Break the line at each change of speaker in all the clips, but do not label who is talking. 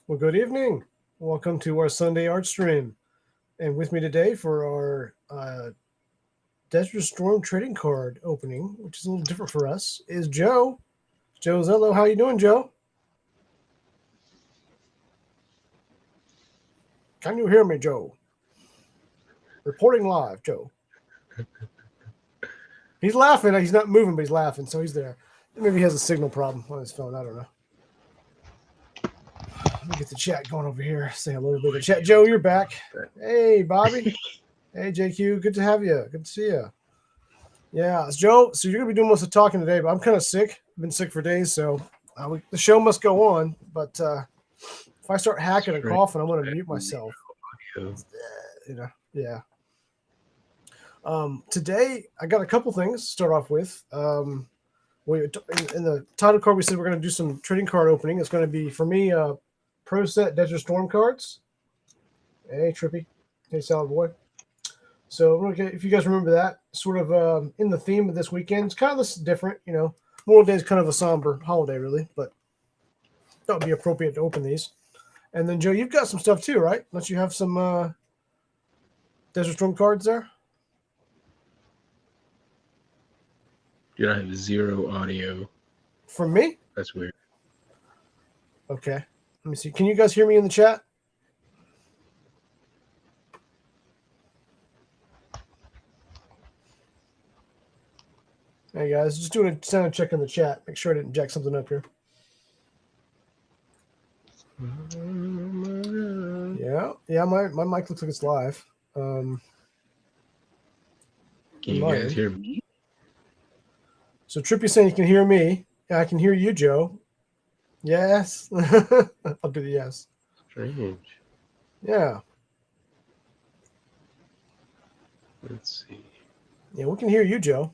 Well, good evening. Welcome to our Sunday art stream. And with me today for our Desert Storm trading card opening, which is a little different for us, is Joe. Joe Zello, how you doing, Joe? Can you hear me, Joe? Reporting live, Joe. He's laughing. He's not moving, but he's laughing, so he's there. Maybe he has a signal problem on his phone. I don't know. Let me get the chat going over here. Say hello to the chat. Joe, you're back. Hey, Bobby. Hey, JQ. Good to have you. Good to see you. Yeah, it's Joe. So you're going to be doing most of the talking today, but I'm kind of sick. I've been sick for days, so the show must go on. But if I start hacking and coughing, I'm going to mute myself. Yeah. Today, I got a couple things to start off with. In the title card, we said we're going to do some trading card opening. It's going to be, for me, ProSet Desert Storm cards. Hey, Trippy. Hey, Salad Boy. So if you guys remember that, sort of in the theme of this weekend, it's kind of this different, Memorial Day is kind of a somber holiday, really, but that would be appropriate to open these. And then, Joe, you've got some stuff too, right? Don't you have some Desert Storm cards there?
Dude, I have zero audio.
From me?
That's weird.
Okay. Let me see. Can you guys hear me in the chat? Hey, guys. Just doing a sound check in the chat. Make sure I didn't jack something up here. Yeah. My mic looks like it's live.
Can you guys hear me?
So Trippy's saying you can hear me. Yeah, I can hear you, Joe. Yes. I'll do the yes.
Strange.
Yeah.
Let's see.
Yeah, we can hear you, Joe.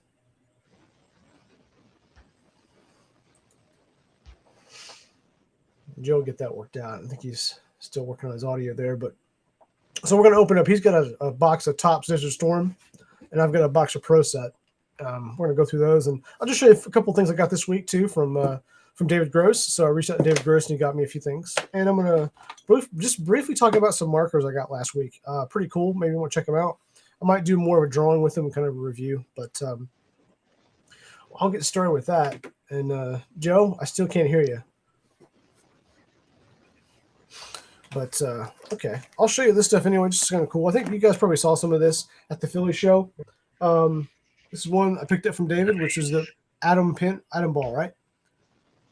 Joe will get that worked out. I think he's still working on his audio there. But so we're going to open up. He's got a box of Topps Desert Storm, and I've got a box of ProSet. We're going to go through those, and I'll just show you a couple things I got this week too from David Gross. So I reached out to David Gross, and he got me a few things. And I'm going to just briefly talk about some markers I got last week. Pretty cool. Maybe you want to check them out. I might do more of a drawing with them, kind of a review, but I'll get started with that. And Joe, I still can't hear you. But okay, I'll show you this stuff anyway. Just kind of cool. I think you guys probably saw some of this at the Philly show. This is one I picked up from David, which is the Atom Ball, right?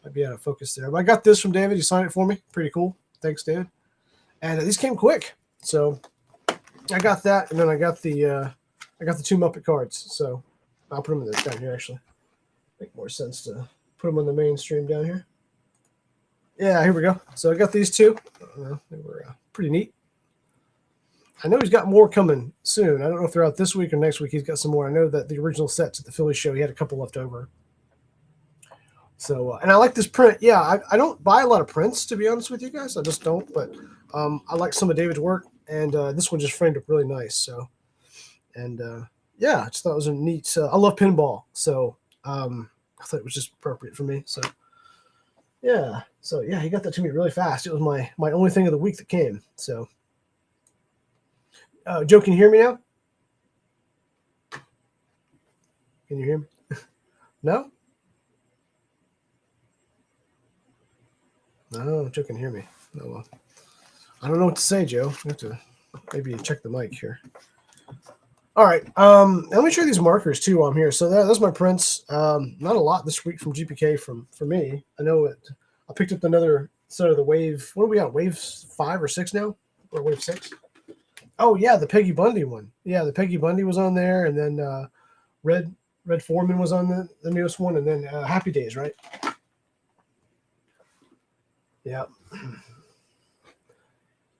Might be out of focus there. But I got this from David. He signed it for me. Pretty cool. Thanks, David. And these came quick. So I got that, and then I got the two Muppet cards. So I'll put them down here, actually. Make more sense to put them on the mainstream down here. Yeah, here we go. So I got these two. They were pretty neat. I know he's got more coming soon. I don't know if they're out this week or next week. He's got some more. I know that the original sets at the Philly show, he had a couple left over. So, and I like this print. Yeah, I don't buy a lot of prints, to be honest with you guys. I just don't. But I like some of David's work, and this one just framed up really nice. So, and yeah, I just thought it was a neat. I love pinball, so I thought it was just appropriate for me. So. Yeah. So yeah, he got that to me really fast. It was my only thing of the week that came. So, Joe, can you hear me now? Can you hear me? No. No, Joe can hear me. No, well, I don't know what to say, Joe. I have to maybe check the mic here. All right. Let me show you these markers too while I'm here. So that's my prints. Not a lot this week from GPK for me. I know it. I picked up another set of the Wave. What are we on? Wave 5 or 6 now? Or Wave 6? Oh yeah, the Peggy Bundy one. Yeah, the Peggy Bundy was on there, and then Red Foreman was on the newest one, and then Happy Days, right? Yeah.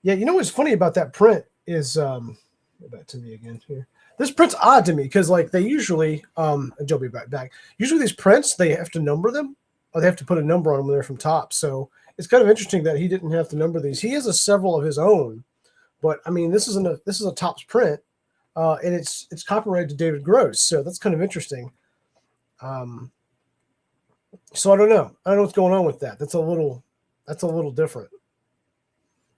Yeah, you know what's funny about that print is go back to me again here. This print's odd to me because like they usually Joe be back. Usually these prints they have to number them, or they have to put a number on them when they're from Topps. So it's kind of interesting that he didn't have to number these. He has several of his own, but I mean this is a Topps print, and it's copyrighted to David Gross. So that's kind of interesting. So I don't know. I don't know what's going on with that. That's a little different.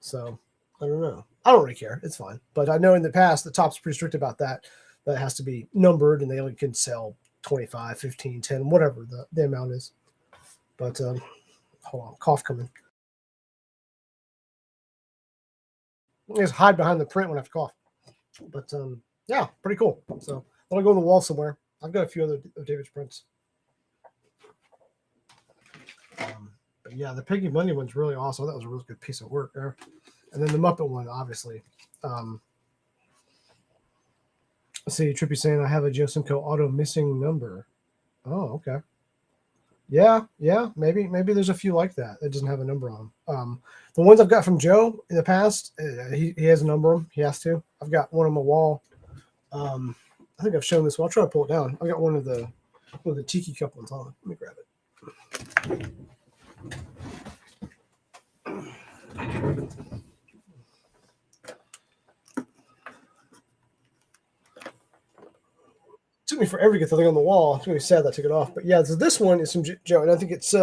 So I don't know. I don't really care. It's fine. But I know in the past the Topps pretty strict about that. That it has to be numbered and they only can sell 25, 15, 10, whatever the amount is. But hold on, cough coming. I just hide behind the print when I have to cough. But yeah, pretty cool. So I'll go on the wall somewhere. I've got a few other of David's prints. But yeah, the Piggy Money one's really awesome. That was a really good piece of work there. And then the Muppet one, obviously. Let's see, Trippy saying I have a Joe Simcoe auto missing number. Oh, okay. Yeah, maybe there's a few like that doesn't have a number on them. The ones I've got from Joe in the past, he has a number on them. He has to. I've got one on my wall. I think I've shown this one. I'll try to pull it down. I've got one of the Tiki Cup ones on. Let me grab it. It took me forever to get the thing on the wall. It's really sad that I took it off. But yeah, so this one is from Joe, and I think it's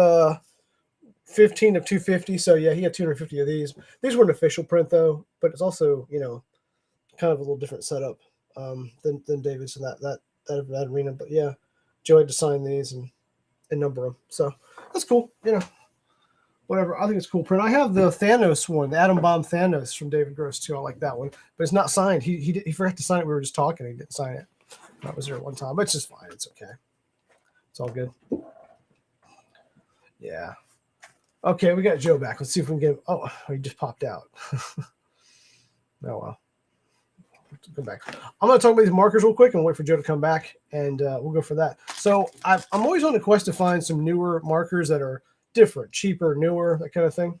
15 of 250. So yeah, he had 250 of these. These weren't official print though, but it's also kind of a little different setup than David's in that arena. But yeah, Joe had to sign these and number them. So that's cool. Whatever. I think it's cool print. I have the Thanos one, the Atom Bomb Thanos from David Gross too. I like that one, but it's not signed. He forgot to sign it. We were just talking. He didn't sign it. That was there one time, but it's just fine. It's okay. It's all good. Yeah. Okay, we got Joe back. Let's see if we can get him. Oh, he just popped out. Oh well. Go back. I'm going to talk about these markers real quick and wait for Joe to come back, and we'll go for that. So I'm always on a quest to find some newer markers that are different, cheaper, newer, that kind of thing.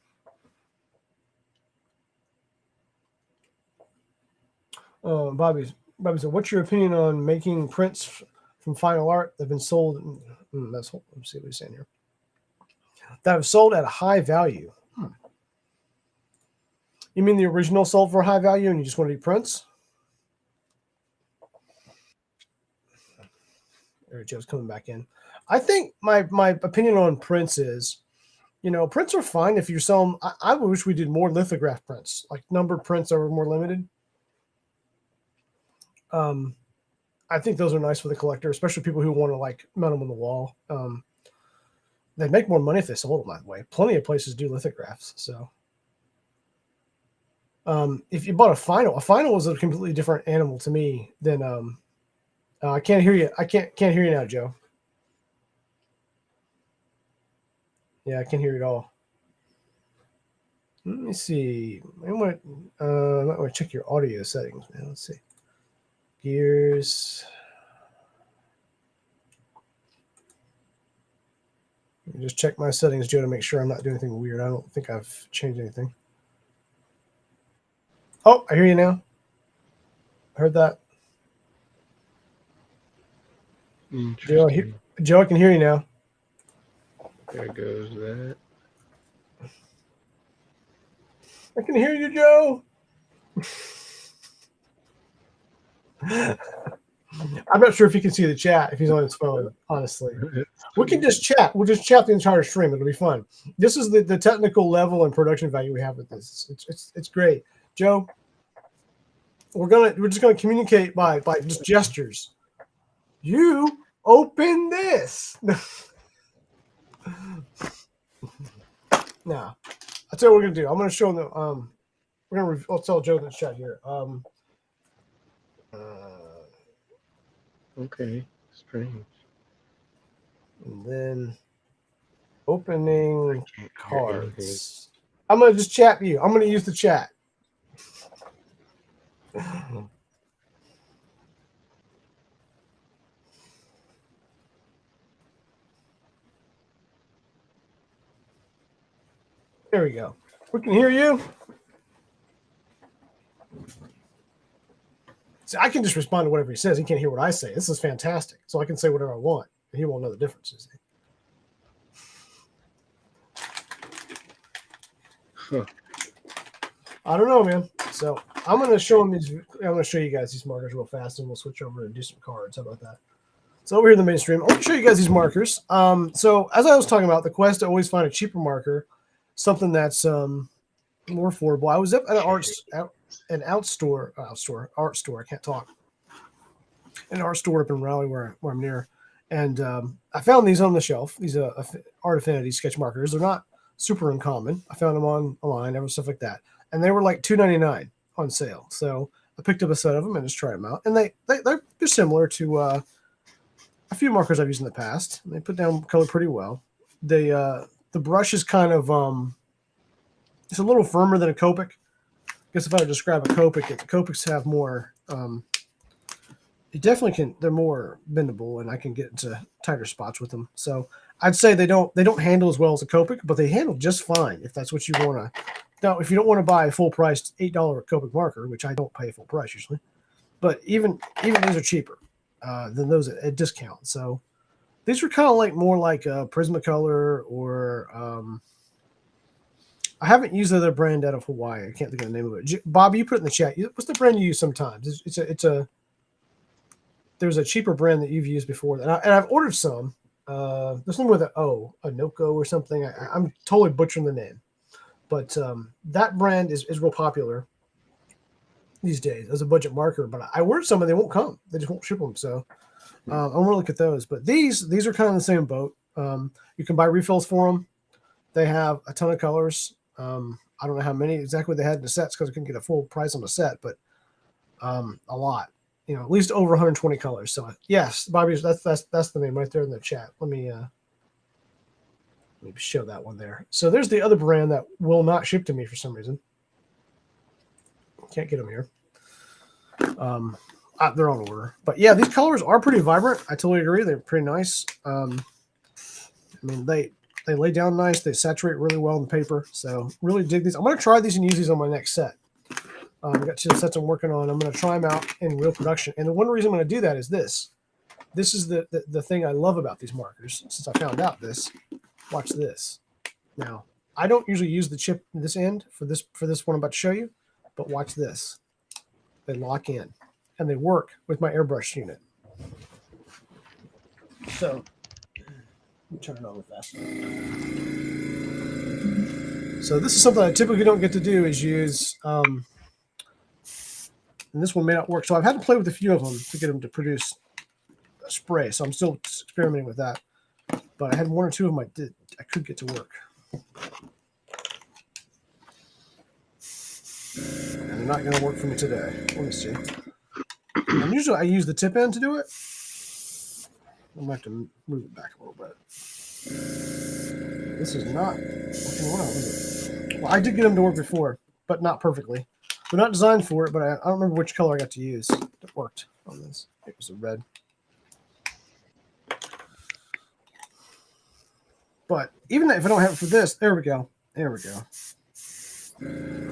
Bobby said, "What's your opinion on making prints from Final Art that have been sold?" Let's see what he's saying here. That have sold at a high value. You mean the original sold for a high value, and you just want to do prints? There, Joe's coming back in. I think my opinion on prints is, prints are fine if you're selling. I wish we did more lithograph prints, like numbered prints that were more limited. I think those are nice for the collector, especially people who want to mount them on the wall. They make more money if they sold them that way. Plenty of places do lithographs. So if you bought a final is a completely different animal to me than I can't hear you. I can't hear you now, Joe. Yeah, I can't hear you at all. Let me see. I might want to check your audio settings, man. Let's see. Gears. Let me just check my settings, Joe, to make sure I'm not doing anything weird. I don't think I've changed anything. Oh, I hear you now. Heard that. Joe, I can hear you now.
There goes that.
I can hear you, Joe. I'm not sure if he can see the chat if he's on his phone, honestly. We can just chat. We'll just chat the entire stream. It'll be fun. This is the technical level and production value we have with this. It's great. Joe, we're just gonna communicate by just gestures. You open this. Nah. I'll tell you what we're gonna do. I'm gonna show them I'll tell Joe in the chat here.
Okay, strange.
And then opening cards. I'm gonna just chat you. I'm gonna use the chat. There we go. We can hear you. See, I can just respond to whatever he says. He can't hear what I say. This is fantastic. So I can say whatever I want, and he won't know the differences.
Huh.
I don't know, man. So I'm gonna show him these. I'm gonna show you guys these markers real fast, and we'll switch over and do some cards. How about that? So over here in the mainstream, I'm gonna show you guys these markers. So as I was talking about, the quest to always find a cheaper marker, something that's more affordable. I was up at art store. I can't talk. An art store up in Raleigh where I'm near, and I found these on the shelf. These Art Affinity sketch markers. They're not super uncommon. I found them online and stuff like that, and they were like $2.99 on sale. So I picked up a set of them and just tried them out, and they're similar to a few markers I've used in the past. They put down color pretty well. The brush is kind of it's a little firmer than a Copic. I guess if I would describe a Copic, the Copics have more. You definitely can. They're more bendable, and I can get into tighter spots with them. So I'd say they don't handle as well as a Copic, but they handle just fine if that's what you want to. Now, if you don't want to buy a full priced $8 Copic marker, which I don't pay full price usually, but even these are cheaper than those at discount. So these are kind of like more like a Prismacolor or I haven't used the other brand out of Hawaii. I can't think of the name of it. Bob, you put it in the chat. What's the brand you use sometimes? There's a cheaper brand that you've used before, and I've ordered some. There's one with a Noko or something. I'm totally butchering the name, but that brand is real popular these days as a budget marker. But I ordered some and they won't come. They just won't ship them. So I'm gonna look at those. But these are kind of the same boat. You can buy refills for them. They have a ton of colors. I don't know how many exactly they had in the sets because I couldn't get a full price on the set, but a lot. At least over 120 colors. So yes, Bobby, that's the name right there in the chat. Let me show that one there. So there's the other brand that will not ship to me for some reason. Can't get them here. They're on order, but yeah, these colors are pretty vibrant. I totally agree. They're pretty nice. They lay down nice. They saturate really well in the paper. So really dig these. I'm going to try these and use these on my next set. I've got 2 sets I'm working on. I'm going to try them out in real production. And the one reason I'm going to do that is this. This is the thing I love about these markers. Since I found out this, watch this. Now, I don't usually use the chip this end for this one I'm about to show you, but watch this. They lock in, and they work with my airbrush unit. So, let me turn it on real fast. So this is something I typically don't get to do is use. And this one may not work. So I've had to play with a few of them to get them to produce a spray. So I'm still experimenting with that. But I had 1 or 2 of them I could get to work. And they're not going to work for me today. Let me see. And usually I use the tip end to do it. I'm going to have to move it back a little bit. This is not working well, is it? Well, I did get them to work before, but not perfectly. They're not designed for it, but I don't remember which color I got to use that worked on this. It was a red. But even if I don't have it for this, there we go. There we go.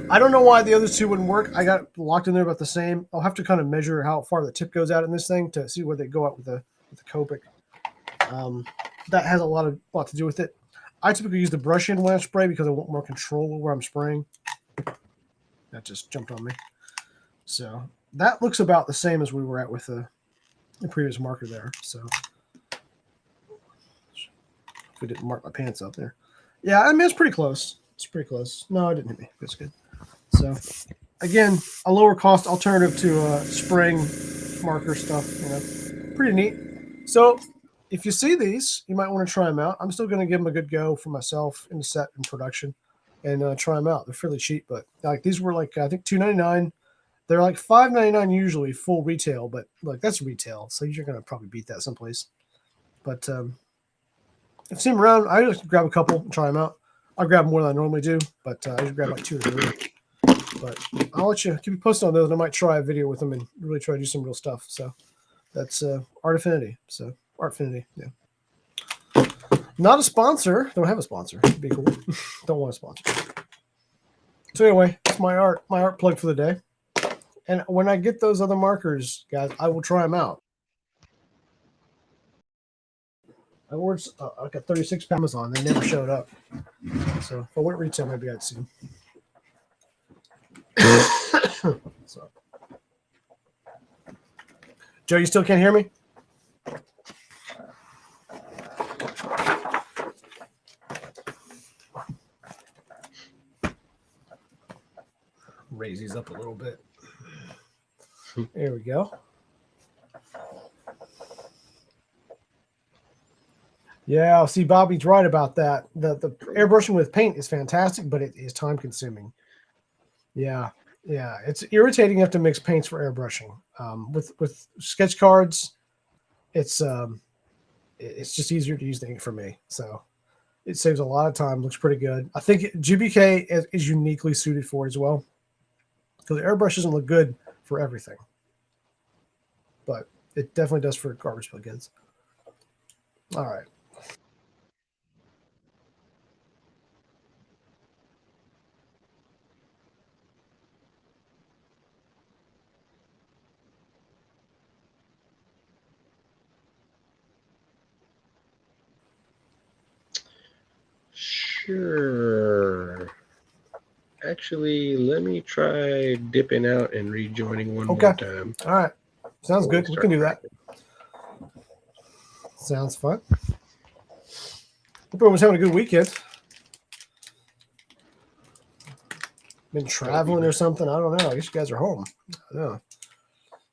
I don't know why the other 2 wouldn't work. I got locked in there about the same. I'll have to kind of measure how far the tip goes out in this thing to see where they go out with the Copic. That has a lot to do with it. I typically use the brush end when I spray because I want more control over where I'm spraying. That just jumped on me. So that looks about the same as we were at with the previous marker there. So if we didn't mark my pants up there. Yeah, it's pretty close. It's pretty close. No, it didn't hit me. That's good. So again, a lower cost alternative to spraying marker stuff. Pretty neat. So if you see these, you might want to try them out. I'm still going to give them a good go for myself in the set and production. And try them out. They're fairly cheap, but like these were like I think $2.99. They're like $5.99 usually full retail, but like that's retail, so you're gonna probably beat that someplace. But I've seen them around. I just grab a couple and try them out. I'll grab more than I normally do, but I just grab like 2 or 3. But I'll let you keep you posted on those, and I might try a video with them and really try to do some real stuff. So that's Art Affinity. So Art Affinity, yeah. Not a sponsor. Don't have a sponsor. It'd be cool. Don't want a sponsor. So anyway, that's my art plug for the day. And when I get those other markers, guys, I will try them out. I ordered I got 36 from Amazon. They never showed up. So if I went retail, maybe I'd see them. So. Joe, you still can't hear me? raise these up a little bit. There we go. Yeah, see, Bobby's right about that. The airbrushing with paint is fantastic, but it is time consuming. Yeah, it's irritating. You have to mix paints for airbrushing. With sketch cards, it's just easier to use the ink for me. So it saves a lot of time. Looks pretty good. I think GBK is uniquely suited for it as well, because the airbrush doesn't look good for everything, but it definitely does for garbage pail kids. All right.
Sure. Actually, let me try dipping out and rejoining one
Okay.
more time.
All right. Sounds good. We can do that. Sounds fun. Hope everyone's having a good weekend. Been traveling or something? I don't know. I guess you guys are home. I don't know.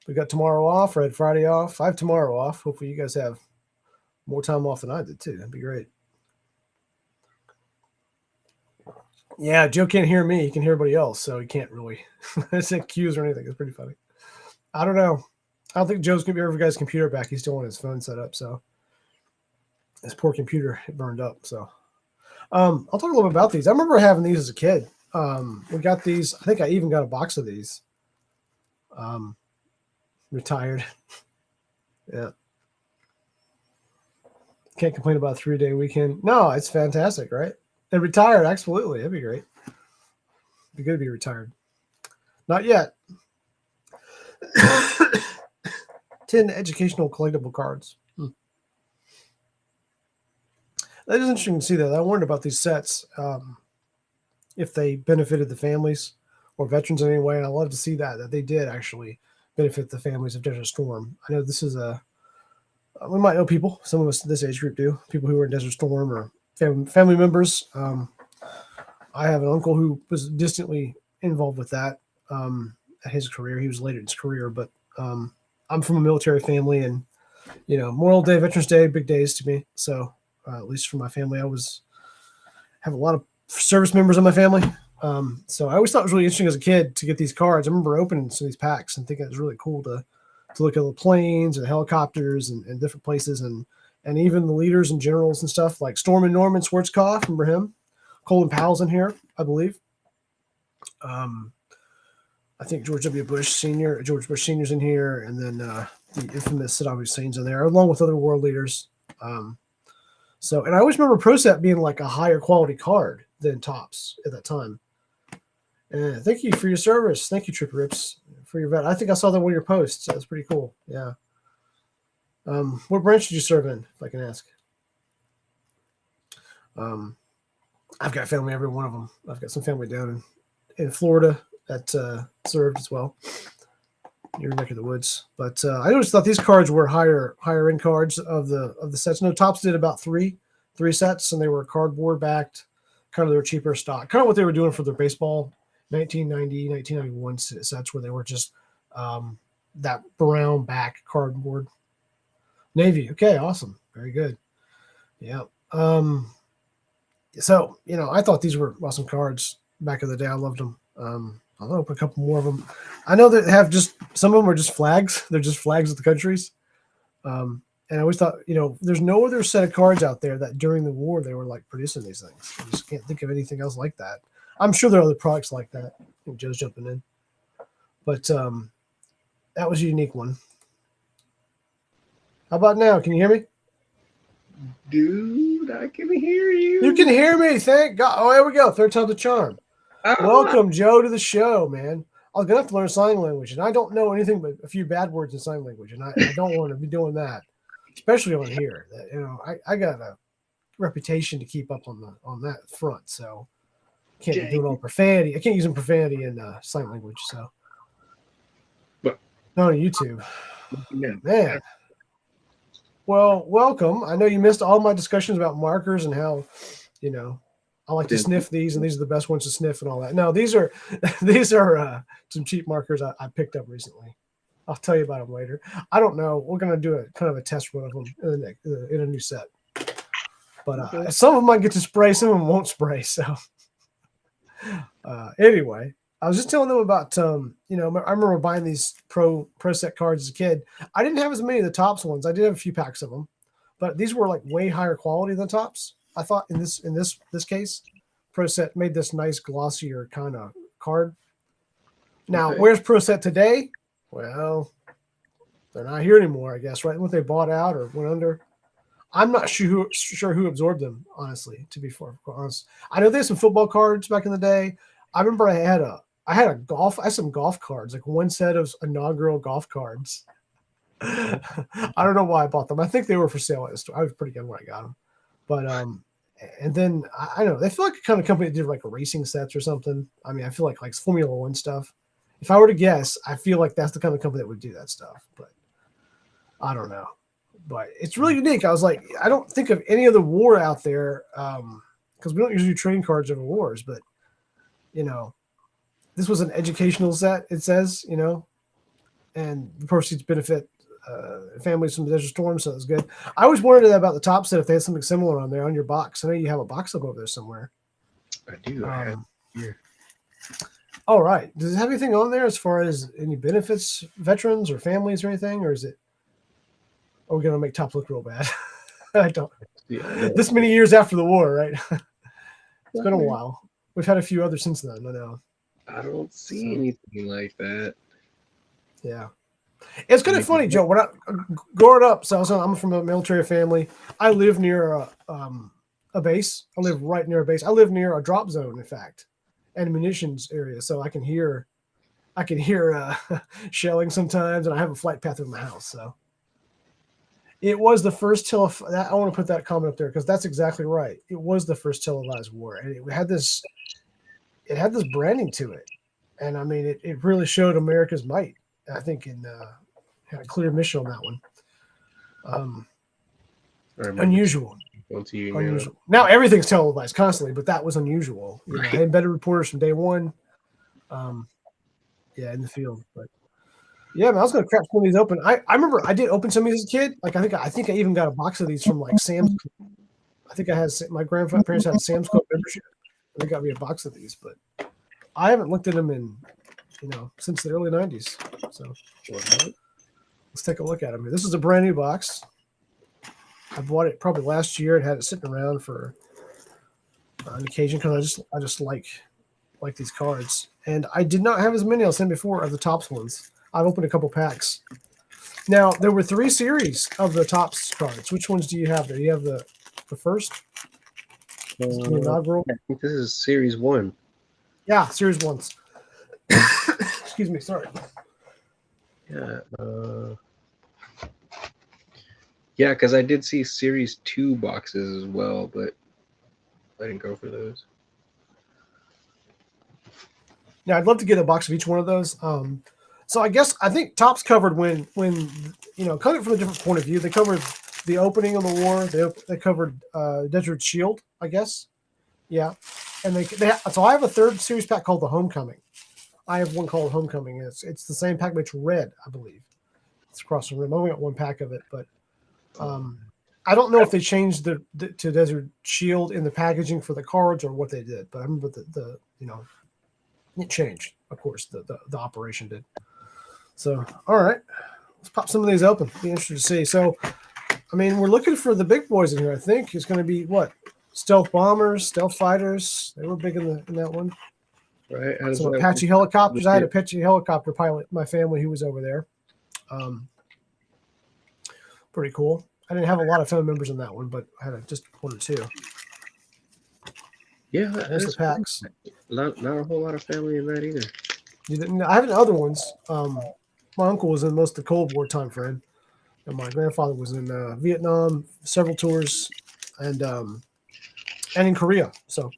We got tomorrow off. I had Friday off. I have tomorrow off. Hopefully you guys have more time off than I did too. That'd be great. Yeah, Joe can't hear me. He can hear everybody else, so he can't really set cues or anything. It's pretty funny. I don't know. I don't think Joe's gonna be able to get his computer back. He's still on his phone set up, so his poor computer burned up. So I'll talk a little bit about these. I remember having these as a kid. We got these. I think I even got a box of these. Retired. Yeah. Can't complain about a 3-day weekend. No, it's fantastic, right? And retired, absolutely. That'd be great. Be good to be retired. Not yet. 10 educational collectible cards. That is interesting to see that. I wondered about these sets, if they benefited the families or veterans in any way. And I love to see that they did actually benefit the families of Desert Storm. I know this is we might know people, some of us in this age group do, people who were in Desert Storm or family members. I have an uncle who was distantly involved with that at his career. He was late in his career, but I'm from a military family, and Memorial Day, Veterans Day, big days to me. So at least for my family, have a lot of service members in my family. So I always thought it was really interesting as a kid to get these cards. I remember opening some of these packs and thinking it was really cool to look at the planes and helicopters and different places and even the leaders and generals and stuff like Storm Norman Schwarzkopf. Remember him? Colin Powell's in here, I believe. I think George Bush Sr.'s in here, and then the infamous Saddam Hussein's in there, along with other world leaders. And I always remember ProSet being like a higher quality card than Topps at that time. And thank you for your service. Thank you, Trip Rips, for your vet. I think I saw that one of your posts. That's pretty cool. Yeah. What branch did you serve in, if I can ask? I've got family, every one of them. I've got some family down in Florida that served as well. Your neck of the woods. But I always thought these cards were higher end cards of the sets. No, Topps did about three sets, and they were cardboard backed, kind of their cheaper stock, kind of what they were doing for their baseball 1990, 1991 sets, where they were just that brown back cardboard. Navy. Okay, awesome. Very good. Yeah. So, I thought these were awesome cards back in the day. I loved them. I'll open a couple more of them. I know that have just, some of them are just flags. They're just flags of the countries. And I always thought, there's no other set of cards out there that during the war they were like producing these things. I just can't think of anything else like that. I'm sure there are other products like that. I think Joe's jumping in. But that was a unique one. How about now? Can you hear me?
Dude, I can hear you.
You can hear me. Thank God. Oh, there we go. Third time's a charm. Welcome, Joe, to the show, man. I'm going to have to learn sign language, and I don't know anything but a few bad words in sign language, and I don't want to be doing that, especially on here. I got a reputation to keep up on that front, so can't be doing all profanity. I can't use profanity in sign language, so.
But
not on YouTube.
Yeah.
Man. Well, welcome. I know you missed all my discussions about markers and how, I like to sniff these, and these are the best ones to sniff and all that. No, these are these are some cheap markers I picked up recently. I'll tell you about them later. I don't know. We're gonna do a kind of a test run of them in a new set. But some of them might get to spray, some of them won't spray. So anyway, I was just telling them about I remember buying these ProSet cards as a kid. I didn't have as many of the Topps ones. I did have a few packs of them, but these were like way higher quality than Topps. I thought in this case, ProSet made this nice glossier kind of card. Now, where's ProSet today? Well, they're not here anymore, I guess, right? What they bought out or went under. I'm not sure who absorbed them, honestly, to be honest. I know they had some football cards back in the day. I remember I had some golf cards, like one set of inaugural golf cards. I don't know why I bought them. I think they were for sale at the store. I was pretty young when I got them. But and then I don't know, they feel like a kind of company that did like racing sets or something. I mean, I feel like Formula One stuff. If I were to guess, I feel like that's the kind of company that would do that stuff. But I don't know. But it's really unique. I was like, I don't think of any other war out there because we don't usually do trading cards over wars. But this was an educational set. It says, and the proceeds benefit families from the Desert Storm, so it's good. I always wondered about the Topps set if they had something similar on there on your box. I know you have a box up over there somewhere.
I do. I have here.
All right. Does it have anything on there as far as any benefits, veterans or families or anything, or is it? Are we gonna make Topps look real bad? I don't. Yeah, this many years after the war, right? It's been a while. We've had a few others since then. I know.
I don't see anything like that.
Yeah. It's kind of funny, Joe. When I growing up, I'm from a military family. I live near a base. I live right near a base. I live near a drop zone, in fact, and munitions area, so I can hear shelling sometimes, and I have a flight path in my house. So it was the first I want to put that comment up there because that's exactly right. It was the first televised war, and it had this branding to it, and I mean, it really showed America's might. I think had a clear mission on that one. Unusual. Unusual. Now everything's televised constantly, but that was unusual. I had better reporters from day one. In the field. But yeah, man, I was gonna crack some of these open. I remember I did open some of these as a kid. Like I think I even got a box of these from like Sam's Club. I think I had my grandparents had a Sam's Club membership. And they got me a box of these, but I haven't looked at them in since the early 90s. So let's take a look at them here. This is a brand new box. I bought it probably last year and had it sitting around for an occasion because I just like these cards. And I did not have as many I'll send before of the Topps ones. I've opened a couple packs. Now there were 3 series of the Topps cards. Which ones do you have there? You have the first? The inaugural?
I think this is series 1.
Yeah, series 1s. Excuse me, sorry.
Yeah. Yeah, because I did see series 2 boxes as well, but I didn't go for those.
Yeah, I'd love to get a box of each one of those. So I think Topps covered when coming from a different point of view, they covered the opening of the war. They covered Desert Shield, I guess. Yeah, and so I have a 3rd series pack called the Homecoming. I have one called Homecoming. It's the same pack, but it's red, I believe. It's across the room. I only got one pack of it, but I don't know if they changed to Desert Shield in the packaging for the cards or what they did. But I remember it changed. Of course, the operation did. So, all right, let's pop some of these open. Be interested to see. So, I mean, we're looking for the big boys in here. I think it's going to be what? Stealth bombers, stealth fighters. They were big in that one.
Right.
Some Apache helicopters. I had an Apache helicopter pilot in my family who was over there. Pretty cool. I didn't have a lot of family members in that one, but I had just 1 or 2.
Yeah,
that's the packs.
Not a whole lot of family in that either.
I have other ones. My uncle was in most of the Cold War time frame, and my grandfather was in Vietnam, several tours, and in Korea. So.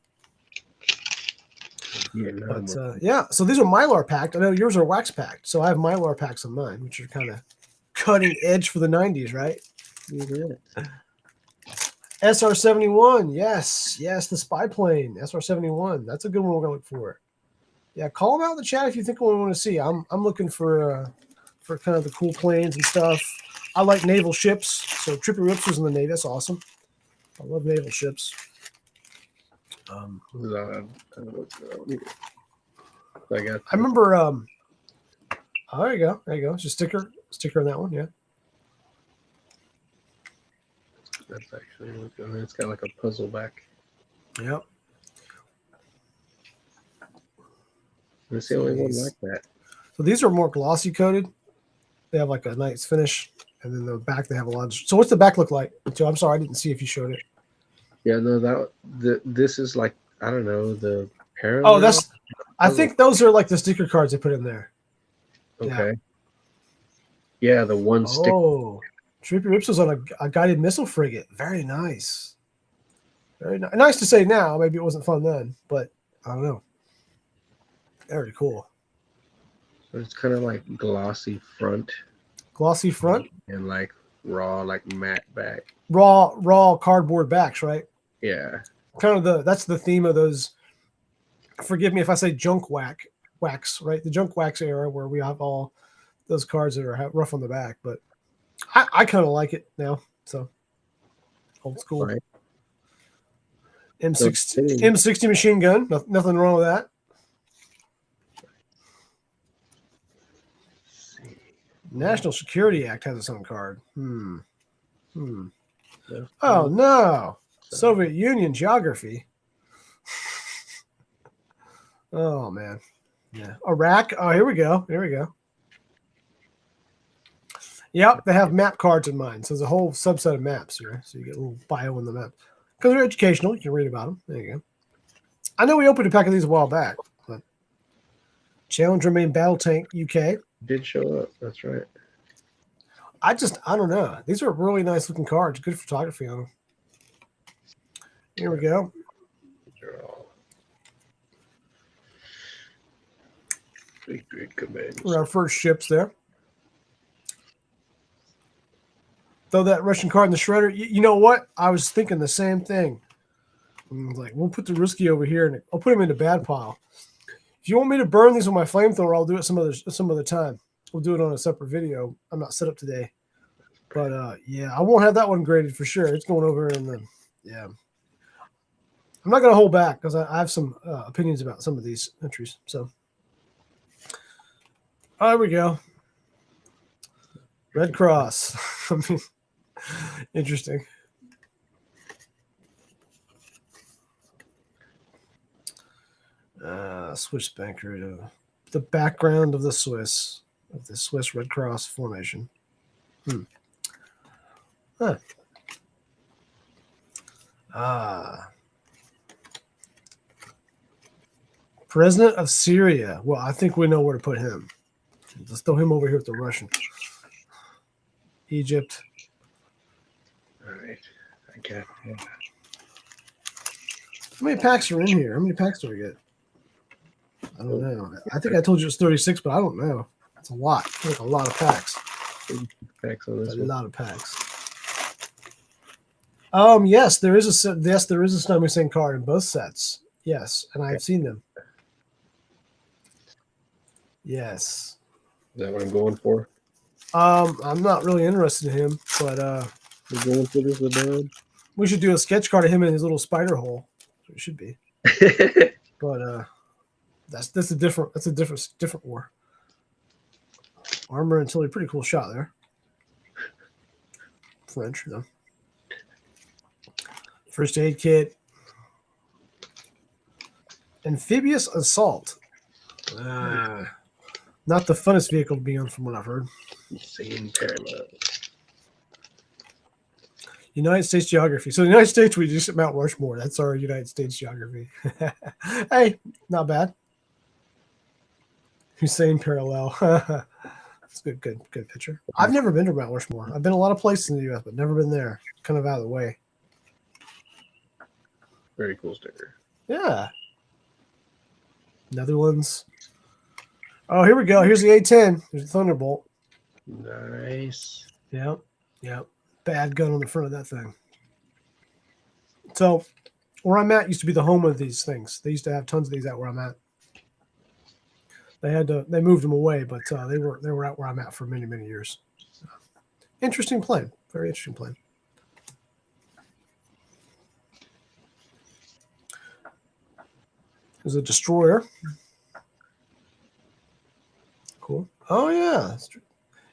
So these are Mylar packed. I know yours are wax packed, so I have Mylar packs on mine, which are kind of cutting edge for the 90s, right?
Yeah.
SR-71. Yes, the spy plane. SR-71. That's a good one we're gonna look for. Yeah, call them out in the chat if you think we want to see. I'm looking for kind of the cool planes and stuff. I like naval ships. So Trippy Rips was in the Navy. That's awesome. I love naval ships.
I got.
I remember. Oh, there you go. There you go. It's a sticker on that one. Yeah.
That's actually. It's got like a puzzle back.
Yep.
It's the only one like that.
So these are more glossy coated. They have like a nice finish, and then the back they have a lot of. So what's the back look like? Joe, I'm sorry, I didn't see if you showed it.
Yeah, no, this is like, I don't know, the parallel.
Oh, that's. I think those are like the sticker cards they put in there.
Okay. Yeah, the one stick.
Oh, Trippy Rips was on a guided missile frigate. Very nice. Very nice. Nice to say now. Maybe it wasn't fun then, but I don't know. Very cool.
So it's kind of like glossy front.
Glossy front
and like raw, like matte back.
Raw cardboard backs, right?
Yeah.
Kind of that's the theme of those. Forgive me if I say junk wax, right? The junk wax era where we have all those cards that are rough on the back, but I kind of like it now. So old school. Right. M60 machine gun. Nothing wrong with that. National Security Act has its own card. Oh no. Soviet Union geography. Oh man. Yeah. Iraq. Oh, here we go. Yep, they have map cards in mine. So there's a whole subset of maps here. So you get a little bio on the map. Because they're educational. You can read about them. There you go. I know we opened a pack of these a while back. But Challenger Main Battle Tank UK.
Did show up. That's right.
I don't know. These are really nice looking cards. Good photography on them. Here we go.
Good commands.
Our first ships there. Throw that Russian card in the shredder. You know what? I was thinking the same thing. I'm like, we'll put the Ruski over here and I'll put him in the bad pile. If you want me to burn these with my flamethrower, I'll do it some other time. We'll do it on a separate video. I'm not set up today. But yeah, I won't have that one graded for sure. It's going over in the yeah. I'm not going to hold back because I have some opinions about some of these entries. So there we go. Red Cross. I mean, interesting. Swiss banker. The background of the Swiss Red Cross formation. Huh. President of Syria. Well, I think we know where to put him. Let's throw him over here with the Russian. Egypt.
All right. I got him.
How many packs are in here? How many packs do we get? I don't know. I think I told you it's 36, but I don't know. That's a lot. Like a lot of packs.
Packs on this
a lot of packs. Yes, there is a Snow Missing card in both sets. Yes, and I've seen them. Yes.
Is that what I'm going for?
I'm not really interested in him, but
we're going for this with
we should do a sketch card of him in his little spider hole. It should be. But that's a different war. Armor and artillery, pretty cool shot there. French, though. First aid kit. Amphibious assault. Not the funnest vehicle to be on, from what I've heard.
Same parallel.
United States geography. So the United States, we just at Mount Rushmore. That's our United States geography. Hey, not bad. Hussein parallel. That's a good picture. I've never been to Mount Rushmore. I've been a lot of places in the U.S., but never been there. Kind of out of the way.
Very cool sticker.
Yeah. Netherlands. Oh, here we go. Here's the A-10. There's a Thunderbolt.
Nice.
Yep. Bad gun on the front of that thing. So where I'm at used to be the home of these things. They used to have tons of these out where I'm at. They moved them away, but they were out where I'm at for many, many years. Interesting plane. Very interesting plane. There's a destroyer. Cool. Oh yeah.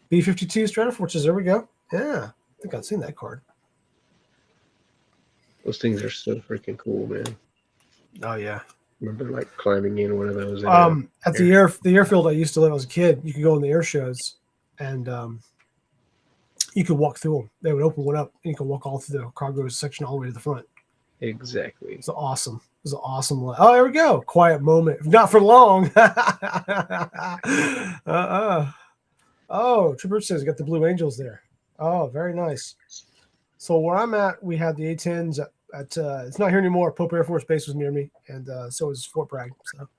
B-52 Stratofortress. There we go. Yeah. I think I've seen that card.
Those things are so freaking cool, man.
Oh yeah.
Remember like climbing in one of those.
At the airfield I used to live as a kid, you could go in the air shows and you could walk through them. They would open one up and you could walk all through the cargo section all the way to the front.
Exactly.
It's awesome. It was an awesome. Oh, there we go. Quiet moment. Not for long. Oh, Trooper says got the Blue Angels there. Oh, very nice. So where I'm at, we had the A-10s at it's not here anymore. Pope Air Force Base was near me, and so was Fort Bragg. So,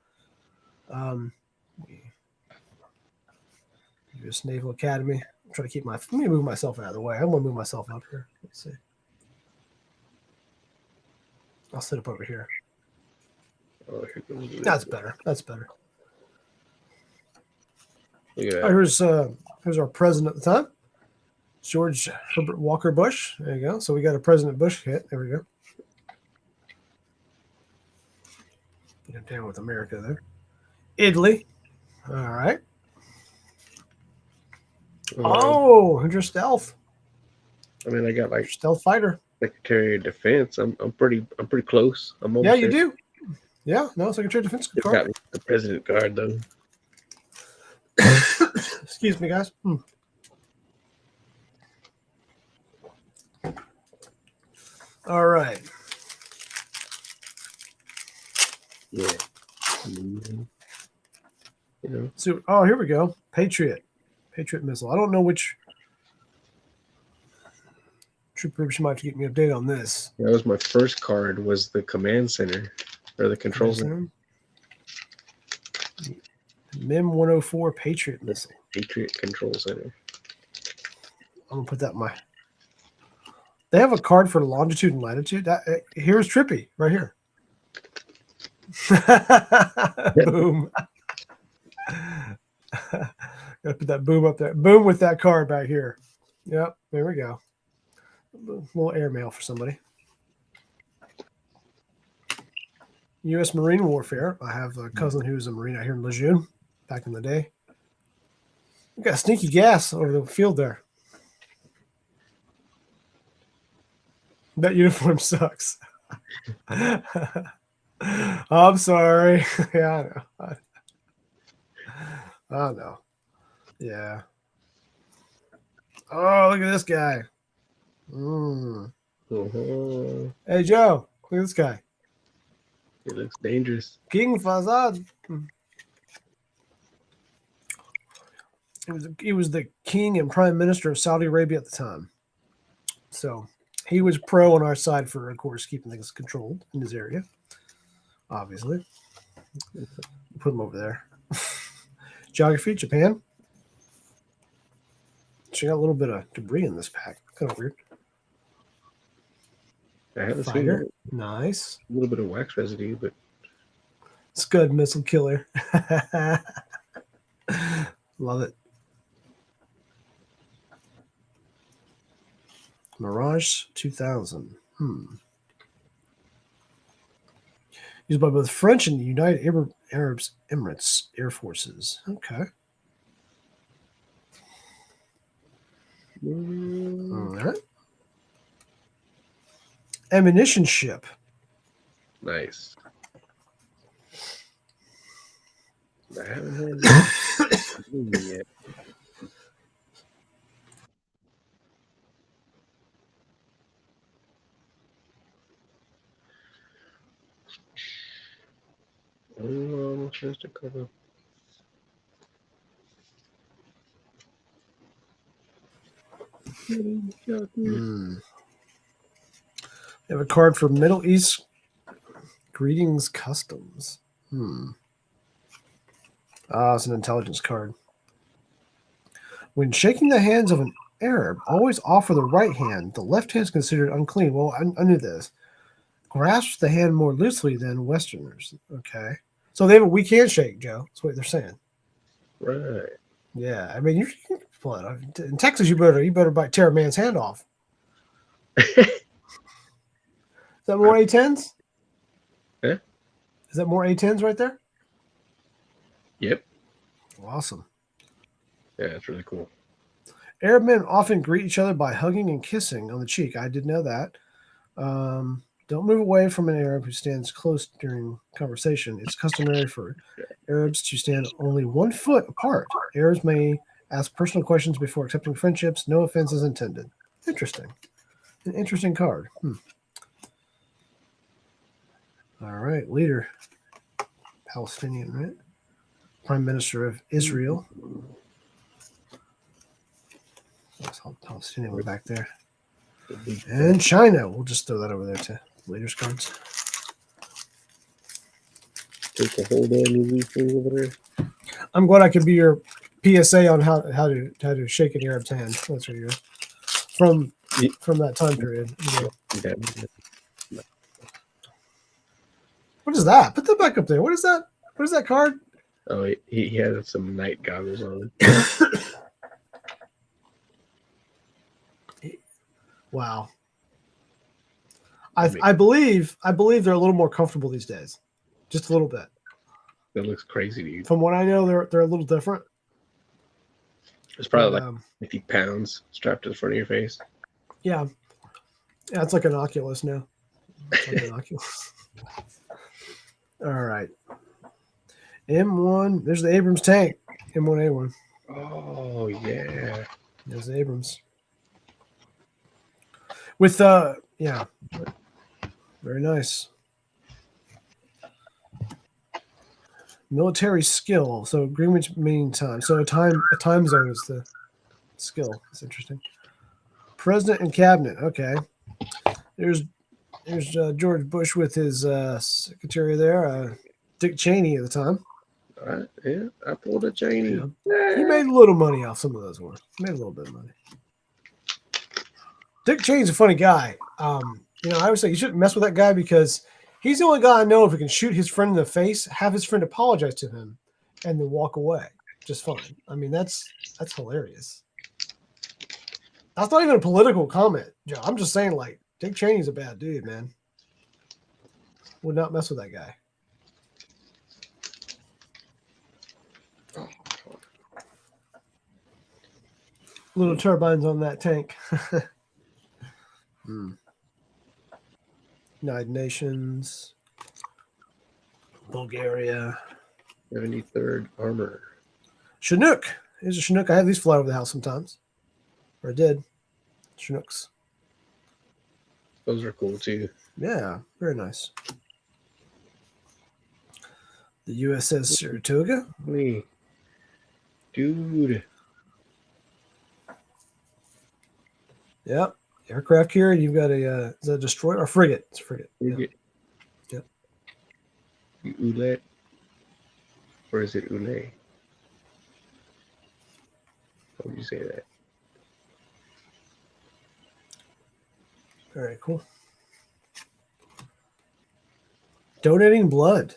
U.S. Naval Academy. I'm trying to keep let me move myself out of the way. I want to move myself up here. Let's see. I'll sit up over here.
Oh, here goes
That's better. That's better.
Look at that.
Oh, here's our president at the time, George Herbert Walker Bush. There you go. So we got a President Bush hit. There we go. Get down with America there. Italy. All right. Oh, your stealth.
I mean, I got like
Stealth fighter.
Secretary of Defense. I'm pretty close. I'm almost
Yeah, you
there.
do. Yeah, no, Secretary of Defense.
It's got me the President card though.
Excuse me, guys. All right.
Yeah. Mm-hmm. You know.
So, oh, here we go. Patriot missile. I don't know which troop groups you might have to get me updated on this.
That was my first card. Was the command center or the control center?
MIM 104 Patriot missile.
Patriot Control Center.
I'm gonna put that in my. They have a card for longitude and latitude. Here's Trippy right here. Boom. Gotta put that boom up there. Boom with that card back here. Yep, there we go. A little airmail for somebody. U.S. Marine Warfare. I have a cousin who's a Marine out here in Lejeune back in the day. We got sneaky gas over the field there. That uniform sucks. I'm sorry. Yeah, I know. I know. Yeah. Oh, look at this guy. Hey, Joe. Look at this guy.
It looks dangerous.
King Fazad. He was the king and prime minister of Saudi Arabia at the time. So he was pro on our side for, of course, keeping things controlled in his area. Obviously. Put him over there. Geography, Japan. She got a little bit of debris in this pack. Kind of weird.
I haven't seen
Fighter.
it.
Nice.
A little bit of wax residue, but
Scud missile killer. Love it. Mirage 2000. Used by both French and United Arab Emirates Air Forces. Okay. All right. Ammunition ship.
nice. I haven't had that yet. Oh, almost finished a cover.
They have a card for Middle East Greetings Customs. It's an intelligence card. When shaking the hands of an Arab, always offer the right hand. The left hand is considered unclean. Well, I knew this. grasps the hand more loosely than Westerners. Okay. So they have a weak handshake, Joe. That's what they're saying.
Right.
Yeah. I mean, in Texas, you better tear a man's hand off. Is that more A10s?
Yeah.
Is that more A10s right there?
Yep.
Awesome.
Yeah, it's really cool.
Arab men often greet each other by hugging and kissing on the cheek. I did know that. Don't move away from an Arab who stands close during conversation. It's customary for Arabs to stand only 1 foot apart. Arabs may ask personal questions before accepting friendships. No offense is intended. Interesting. An interesting card. All right. Leader. Palestinian, right? Prime Minister of Israel. That's all Palestinian one back there. And China. We'll just throw that over there to leaders cards.
Take a hold on these things over there.
I'm glad I could be your PSA on how to shake an Arab's hand. That's what you from that time period.
Yeah.
What is that? Put that back up there. What is that? What is that card?
Oh, he has some night goggles on.
Wow. I believe they're a little more comfortable these days, just a little bit.
That looks crazy to you.
From what I know, they're a little different.
It's probably like 50 pounds strapped to the front of your face.
Yeah, it's like an Oculus now. It's like an Oculus. All right. M1. There's the Abrams tank. M1A1.
Oh yeah.
There's the Abrams. With yeah. Very nice. Military skill. So Greenwich Mean Time. So a time zone is the skill. It's interesting. President and cabinet. Okay. There's George Bush with his secretary there, Dick Cheney at the time.
Yeah, I pulled a Cheney.
Yeah. He made a little money off some of those ones. Made a little bit of money. Dick Cheney's a funny guy. I always say you shouldn't mess with that guy because he's the only guy I know if he can shoot his friend in the face, have his friend apologize to him, and then walk away just fine. I mean, that's hilarious. That's not even a political comment, Joe. I'm just saying, like, Dick Cheney's a bad dude, man. Would not mess with that guy. Little turbines on that tank. United Nations, Bulgaria.
73rd Armor.
Chinook. Here's a Chinook. I have these fly over the house sometimes. Or I did. Chinooks.
Those are cool too.
Yeah, very nice. The USS Saratoga.
Me. Dude.
Yep. Aircraft carrier. You've got a is that a destroyer or frigate? It's a frigate.
Frigate.
Yep.
Oulet. Or is it Oulet? How would you say that?
Very cool. Donating blood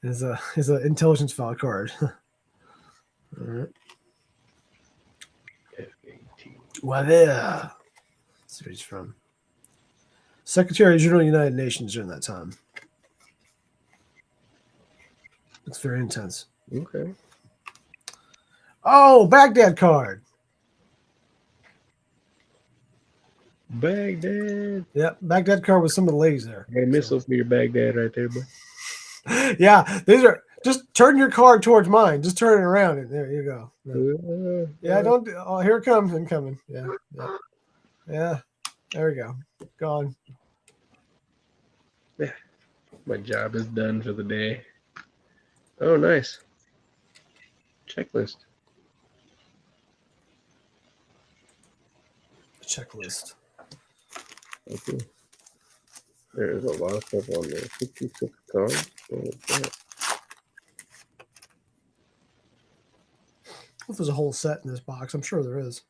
is an intelligence file card. All right. Well, there. That's where he's from. Secretary General of the United Nations during that time. It's very intense.
Okay.
Oh, Baghdad card.
Baghdad.
Yep, Baghdad card with some of the ladies there.
Hey, missile for your Baghdad right there, bro.
Yeah, these are just turn your card towards mine. Just turn it around, and there you go. Yeah, don't. Oh, here it comes. Incoming. Yeah. There we go. Gone.
Yeah, my job is done for the day. Oh, nice. Checklist.
Checklist.
Okay. There's a lot of stuff on there. 66 cards. What is that?
If there's a whole set in this box, I'm sure there is.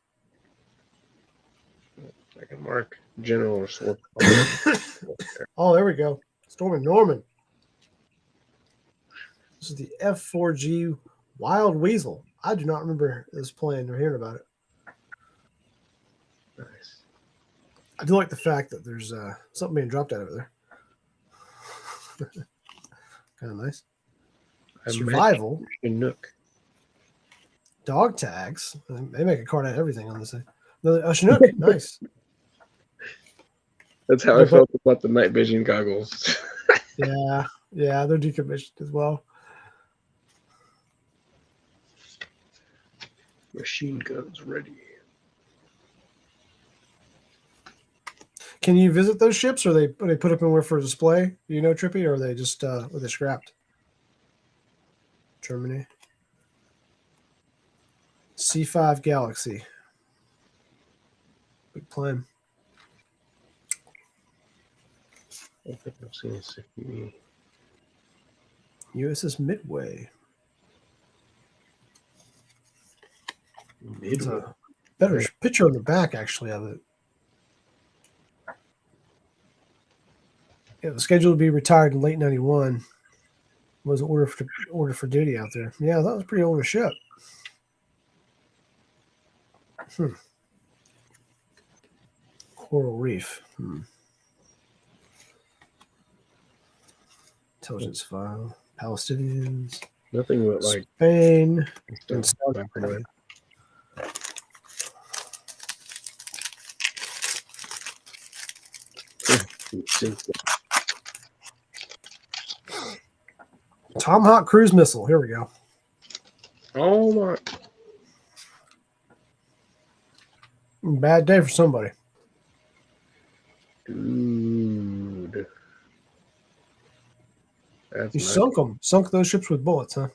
I can mark general source.
Oh, there we go. Stormy Norman. This is the F4G Wild Weasel. I do not remember this playing or hearing about it.
Nice.
I do like the fact that there's something being dropped out of there. Kind of nice. Survival.
Chinook.
Dog tags. They make a card out of everything on this thing. A Chinook. Nice.
That's how I felt about the night vision goggles.
Yeah, they're decommissioned as well.
Machine guns ready.
Can you visit those ships, or they put up anywhere for display? Do you know, Trippy, or are they just were they scrapped? Germany. C5 Galaxy. Big plane.
I think I've seen a CP.
USS Midway. There's a better picture on the back, actually, of it. It was scheduled to be retired in late '91. Was ordered for duty out there. Yeah, that was pretty old ship. Coral Reef. Intelligence file. Palestinians.
Nothing but like
Spain and South Africa. Tomahawk cruise missile. Here we go.
Oh my!
Bad day for somebody.
Dude, that's
You
nice.
sunk them. Sunk those ships with bullets, huh?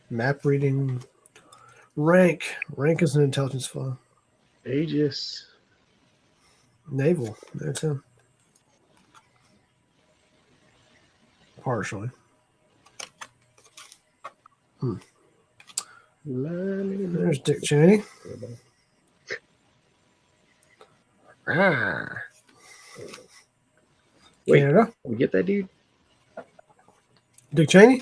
Map reading. Rank. Rank is an intelligence file.
Aegis.
Naval. There too. Partially. There's Dick Cheney.
Wait,
Canada.
we get that dude?
Dick Cheney?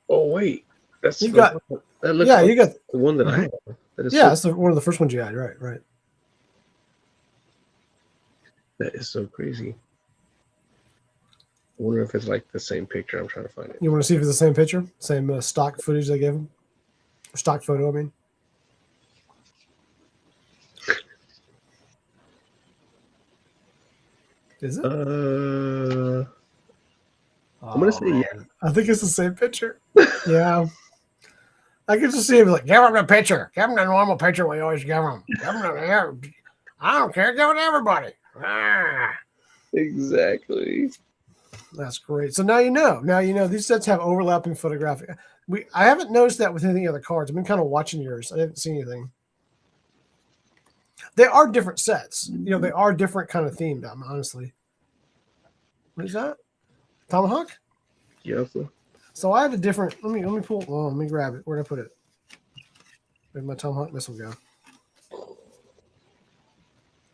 Oh wait, that's
You got.
that looks
Yeah,
like
you got.
the one that I have. That is
Yeah,
so,
that's one of the first ones you had. Right.
that is so crazy. I wonder if it's like the same picture. I'm trying to find it.
You want to see if it's the same picture? Same stock footage they gave him? Stock photo, I mean. Is it?
I'm gonna say yeah.
I think it's the same picture. Yeah. I can just see him like, give him the picture. Give him the normal picture we always give him. I don't care. Give it to everybody.
Exactly.
That's great. So now you know. Now you know these sets have overlapping photographic. I haven't noticed that with any other cards. I've been kind of watching yours. I didn't see anything. They are different sets. You know, they are different kind of themed, honestly. What is that? Tomahawk?
Yes.
So I have a different. Let me pull. Oh, let me grab it. Where did I put it? Where'd my Tomahawk missile go?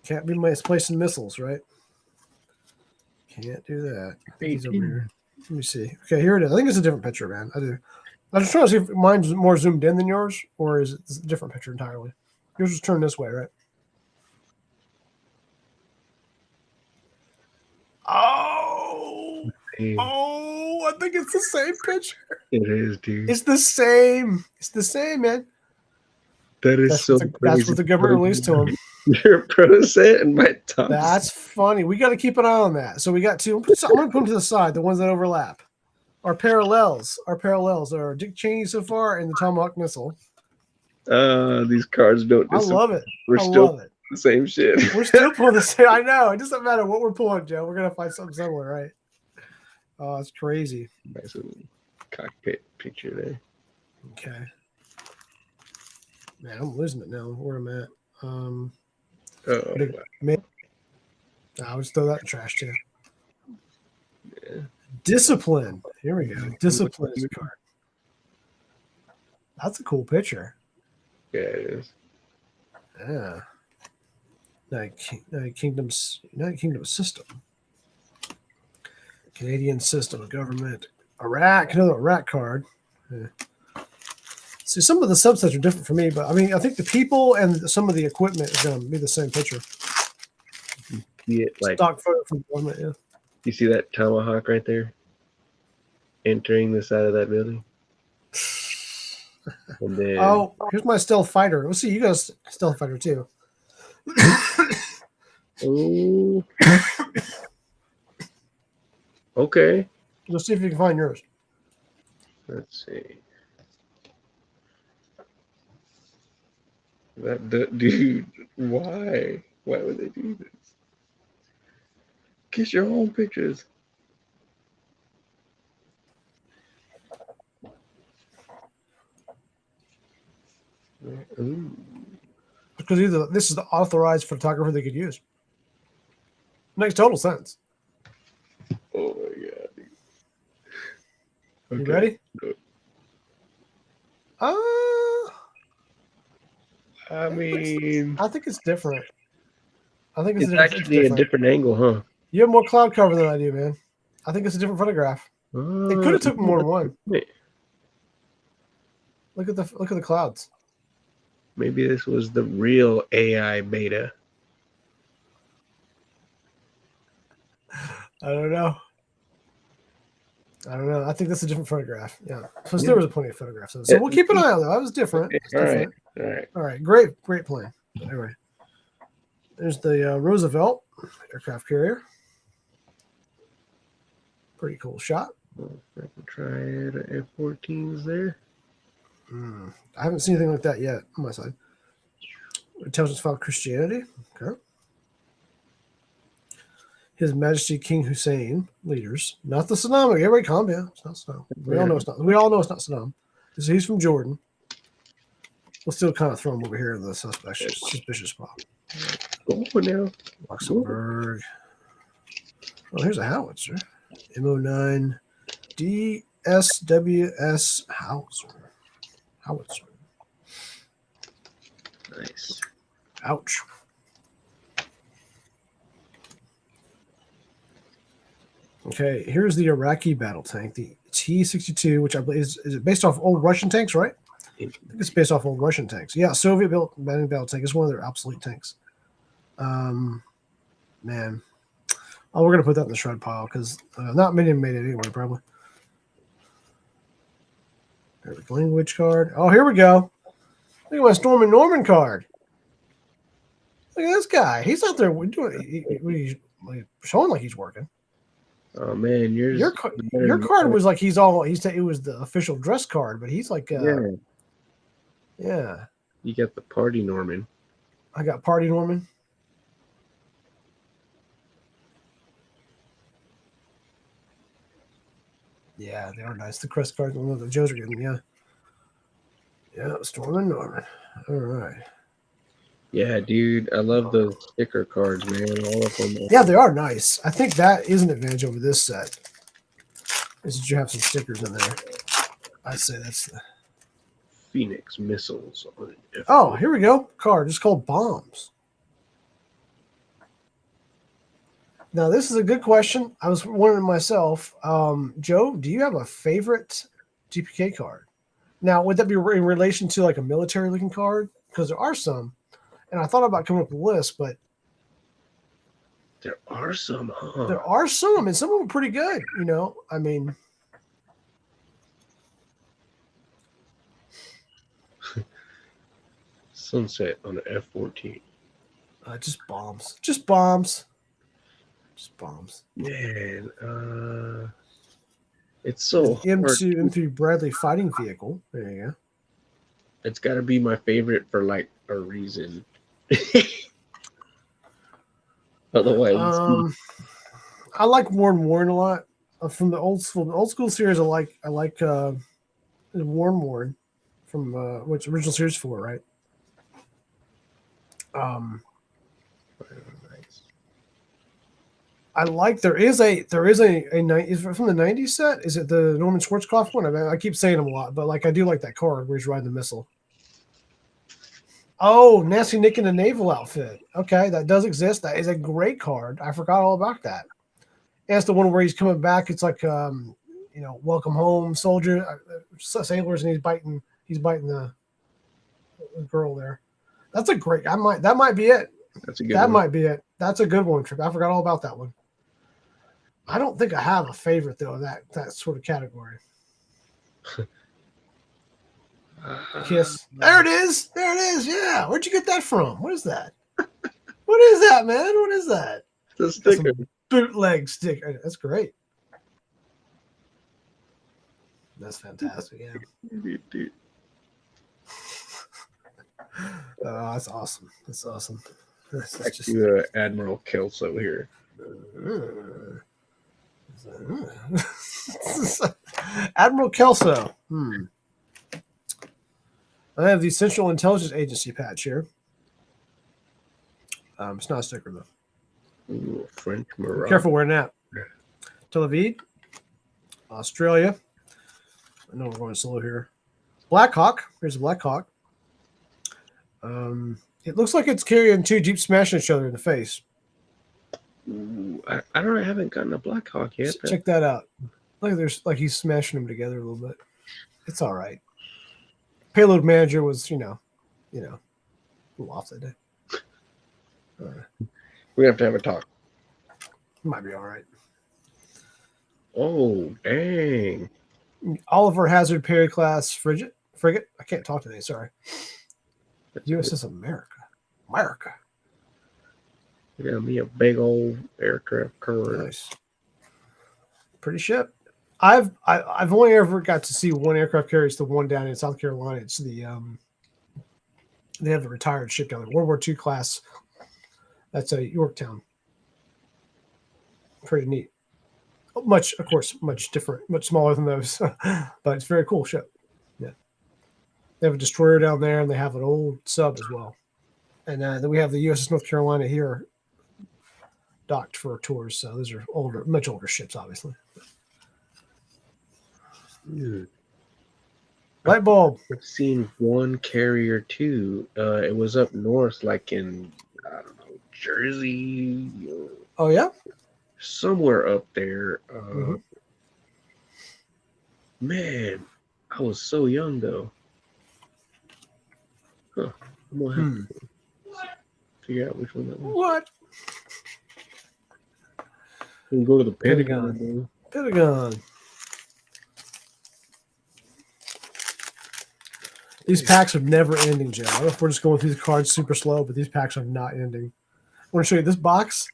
Can't be misplacing missiles, right? Can't do that. I think he's over here. Let me see. Okay, here it is. I think it's a different picture, man. I do. I was just trying to see if mine's more zoomed in than yours, or is it a different picture entirely? Yours was turned this way, right? Oh, I think it's the same picture.
It is, dude.
It's the same. It's the same, man.
That is
That's
so
crazy. That's what the government released to him.
Your ProSet and my Topps.
That's funny. We got to keep an eye on that. So we got two. I'm going to put them to the side, the ones that overlap. Our parallels are Dick Cheney so far and the Tomahawk missile.
These cards don't disappear.
I love it.
We're still the same shit.
We're still pulling the same. I know. It doesn't matter what we're pulling, Joe. We're going to find something similar, right? Oh, it's crazy.
Nice little cockpit picture there.
Okay. Man, I'm losing it now. Where I'm at. I would just throw that in the trash too.
Yeah.
Discipline. Here we go. Discipline is a card. That's a cool picture.
Yeah, it is.
Yeah. United Kingdom system. Canadian system of government. Iraq. Another Iraq card. Yeah. See, some of the subsets are different for me, but I mean, I think the people and some of the equipment is going to be the same picture.
See it, like,
Stock photo from the government, yeah.
you see that tomahawk right there entering the side of that building? And then,
Oh, here's my stealth fighter. Let's see, you got a stealth fighter too.
oh, okay.
Let's see if you can find yours.
Let's see. Dude, why? Why would they do this? Get your own pictures. Ooh.
Because either this is the authorized photographer they could use. Makes total sense.
Oh my god. Dude.
You
Okay.
ready?
No. I mean,
I think it's different. I think it's
actually a different angle, huh?
You have more cloud cover than I do, man. I think it's a different photograph. It could have took more than one. Look at the clouds.
Maybe this was the real AI beta.
I don't know. I think that's a different photograph. Yeah. Plus, there was plenty of photographs. So we'll keep an eye on that. That was different.
Okay.
It's different.
All right.
Great plan. Anyway, there's the Roosevelt aircraft carrier. Pretty cool shot.
I can try it. F-14s there.
I haven't seen anything like that yet on my side. Intelligence file Christianity. Okay. His Majesty King Hussein leaders, not the Saddam. Everybody calm down. It's not Saddam. We all know it's not. We all know it's not Saddam. So he's from Jordan. We'll still kind of throw him over here in the suspicious spot.
Go now.
Luxembourg. Oh, here's a howitzer. MO9 DSWS howitzer.
Nice.
Ouch. Okay, here's the Iraqi battle tank, the T-62, which I believe is it based off old Russian tanks, right? I think it's based off old Russian tanks. Yeah, Soviet-built battle tank. It's one of their obsolete tanks. Man. Oh, we're going to put that in the shred pile because not many made it anyway, probably. There's the language card. Oh, here we go. Look at my Storm and Norman card. Look at this guy. He's out there doing showing like he's working.
Oh man, your
card was like it was the official dress card, but he's like yeah.
You got the party Norman.
I got party Norman. Yeah, they are nice. The crest cards, the Joes are getting, yeah. Yeah, Storm and Norman. All right.
Yeah, dude, I love those sticker cards, man. All of them.
Yeah, they are nice. I think that is an advantage over this set. Is that you have some stickers in there. I'd say that's the
Phoenix missiles.
Oh, here we go. Card. It's called Bombs. Now, this is a good question. I was wondering myself, Joe, do you have a favorite GPK card? Now, would that be in relation to like a military-looking card? Because there are some. And I thought about coming up with a list, but
there are some, huh?
There are some, and some of them are pretty good. You know, I mean,
Sunset on the F-14.
Just bombs. Just bombs. Just bombs.
Man, it's so hard.
M3 Bradley fighting vehicle. There you go.
It's got to be my favorite for like a reason. Otherwise,
I like Warren a lot. From the old school series. I like Warren from which original series 4, right?
nice.
I like there is a is it from the '90s set? Is it the Norman Schwarzkopf one? I mean, I keep saying them a lot, but like I do like that card where he's riding the missile. Oh, Nasty Nick in a naval outfit. Okay, that does exist. That is a great card. I forgot all about that. And it's the one where he's coming back. It's like welcome home, soldier, sailors, and he's biting the girl there. That's a great. That might be it.
That's a good
That
one.
might be it. That's a good one, Trip. I forgot all about that one. I don't think I have a favorite though. That sort of category. Kiss. There it is. There it is. Yeah. Where'd you get that from? What is that? What is that, man? What is that?
The sticker.
Bootleg sticker. That's great. That's fantastic. Yeah. Oh, that's awesome. That's awesome. That's
Back to Admiral Kelso here.
Admiral Kelso. I have the Central Intelligence Agency patch here. It's not a sticker though.
Ooh, French Marauder.
Careful wearing that. Tel Aviv, Australia. I know we're going slow here. Black Hawk. Here's a Black Hawk. It looks like it's carrying two Jeeps smashing each other in the face.
Ooh, I don't know. I haven't gotten a Black Hawk yet.
Check that out. Like he's smashing them together a little bit. It's all right. Payload manager was, a little off that day.
We have to have a talk.
Might be all right.
Oh, dang.
Oliver Hazard Perry class frigate. I can't talk today. Sorry. USS America.
Yeah, me a big old aircraft carrier.
Nice. Pretty ship. I've only ever got to see one aircraft carrier. It's the one down in South Carolina. It's the they have the retired ship down there, World War II class. That's a Yorktown. Pretty neat. Much different, much smaller than those, but it's a very cool ship. Yeah, they have a destroyer down there, and they have an old sub as well. And then we have the USS North Carolina here, docked for tours. So those are much older ships, obviously. Light bulb.
I've seen one carrier too. It was up north, like in Jersey.
Oh yeah,
somewhere up there. Man, I was so young though. Huh. I'm gonna have to figure out which one that was.
What?
We can go to the Pentagon.
These packs are never ending, Joe. I don't know if we're just going through the cards super slow, but these packs are not ending. I want to show you this box.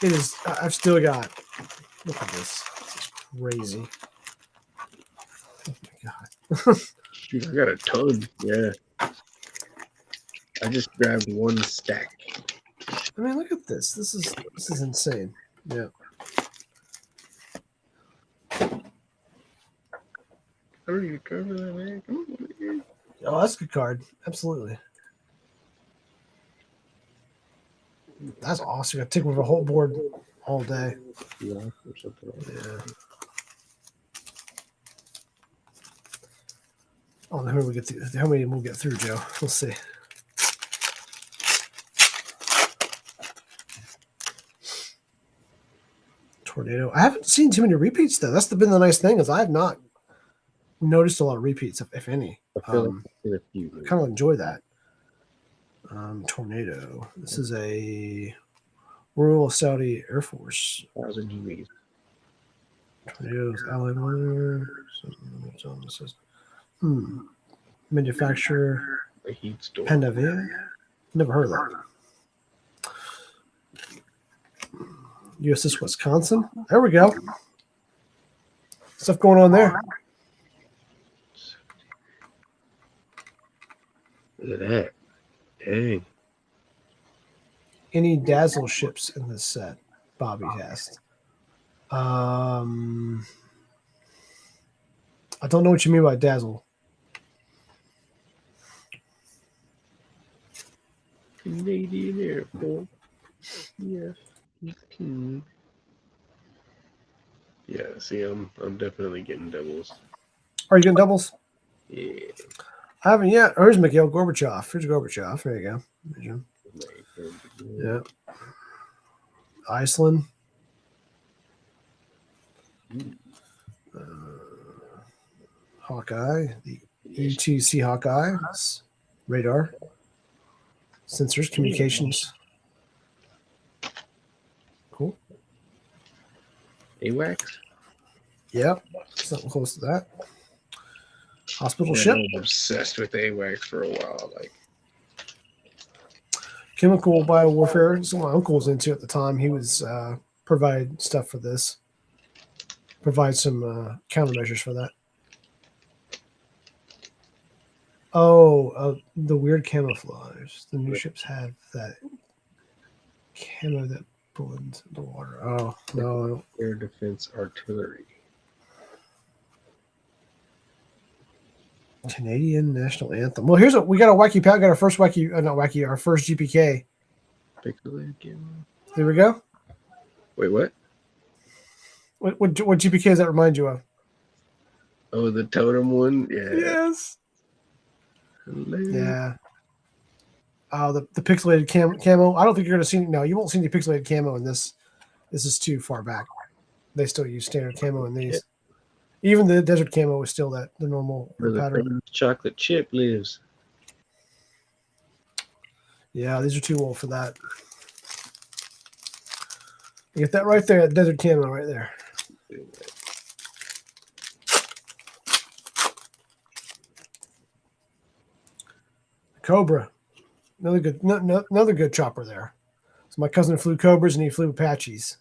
It is. I've still got. Look at this. This is crazy. Oh my god.
Shoot, I got a ton. Yeah. I just grabbed one stack.
I mean, look at this. This is insane. Yeah.
How are you covering that, man? Come on.
Oh, that's a good card. Absolutely. That's awesome. I take with a whole board all day.
Yeah, or something like that.
Yeah. Oh, how many we get through? How many we'll get through, Joe? We'll see. Tornado. I haven't seen too many repeats though. That's been the nice thing is I have not noticed a lot of repeats, if any.
I feel like I've seen a few.
I kind of enjoy that. Tornado. This is a Royal Saudi Air Force.
1,000 UVs.
Tornadoes, Allied War. Manufacturer.
The heat store.
Pandavia. Never heard of that. USS Wisconsin. There we go. Stuff going on there.
Look at that. Dang.
Any Dazzle ships in this set? Bobby asked. I don't know what you mean by Dazzle.
Canadian Air Force. Yeah. 18. Yeah, see, I'm definitely getting doubles.
Are you getting doubles?
Yeah.
I haven't yet. Oh, here's Mikhail Gorbachev. Here's Gorbachev. There you go. There's him. Yeah. Iceland. Hawkeye. The ETC Hawkeye. Radar. Sensors. Communications. Cool.
AWACS?
Yep. Something close to that. Hospital
Yeah,
ship.
I was obsessed with AWACS for a while. Like,
Chemical biowarfare. So my uncle was into at the time. He was provide stuff for this. Provide some countermeasures for that. Oh, the weird camouflage. The new ships have that camo that blends the water. Oh no,
air defense artillery.
Canadian national anthem. Well, here's what we got. A wacky pack. Got our first wacky, not wacky. Our first GPK.
Pixelated camo.
There we go.
Wait, what?
What GPK does that remind you of?
Oh, the totem one? Yeah.
Yes.
Hello.
Yeah. Oh, the pixelated camo. I don't think you're gonna see. No, you won't see any pixelated camo in this. This is too far back. They still use standard camo in these. Even the desert camo is still the normal
Where the
pattern.
famous chocolate chip lives.
Yeah, these are too old for that. You get that right there, desert camo right there. Cobra, another good chopper there. So my cousin flew Cobras and he flew Apaches.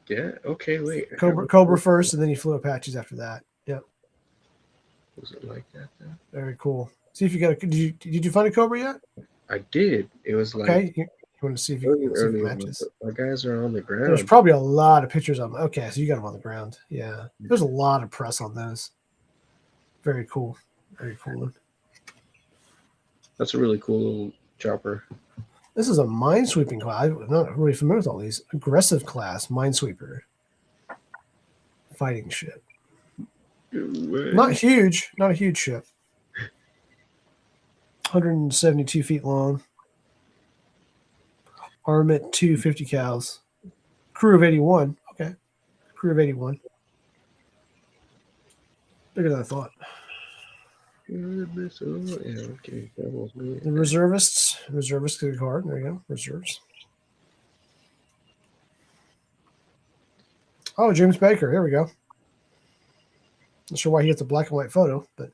Yeah. Okay. Wait.
Cobra first, and then he flew Apaches after that. Yep.
Was it like that then?
Very cool. See if you got a. Did you find a Cobra yet?
I did. It was like
Okay. You want to see if you see if it matches?
My guys are on the ground.
There's probably a lot of pictures of them. Okay, so you got them on the ground. Yeah. There's a lot of press on those. Very cool. Very cool.
That's a really cool little chopper.
This is a minesweeping class. I'm not really familiar with all these. Aggressive class minesweeper. Fighting ship. Not huge. Not a huge ship. 172 feet long. Armament 250 cals. Crew of 81. Okay. Crew of 81. Bigger than I thought.
Yeah, okay.
The reservists. Reservists to the card. There you go. Reserves. Oh, James Baker. Here we go. Not sure why he gets a black and white photo, but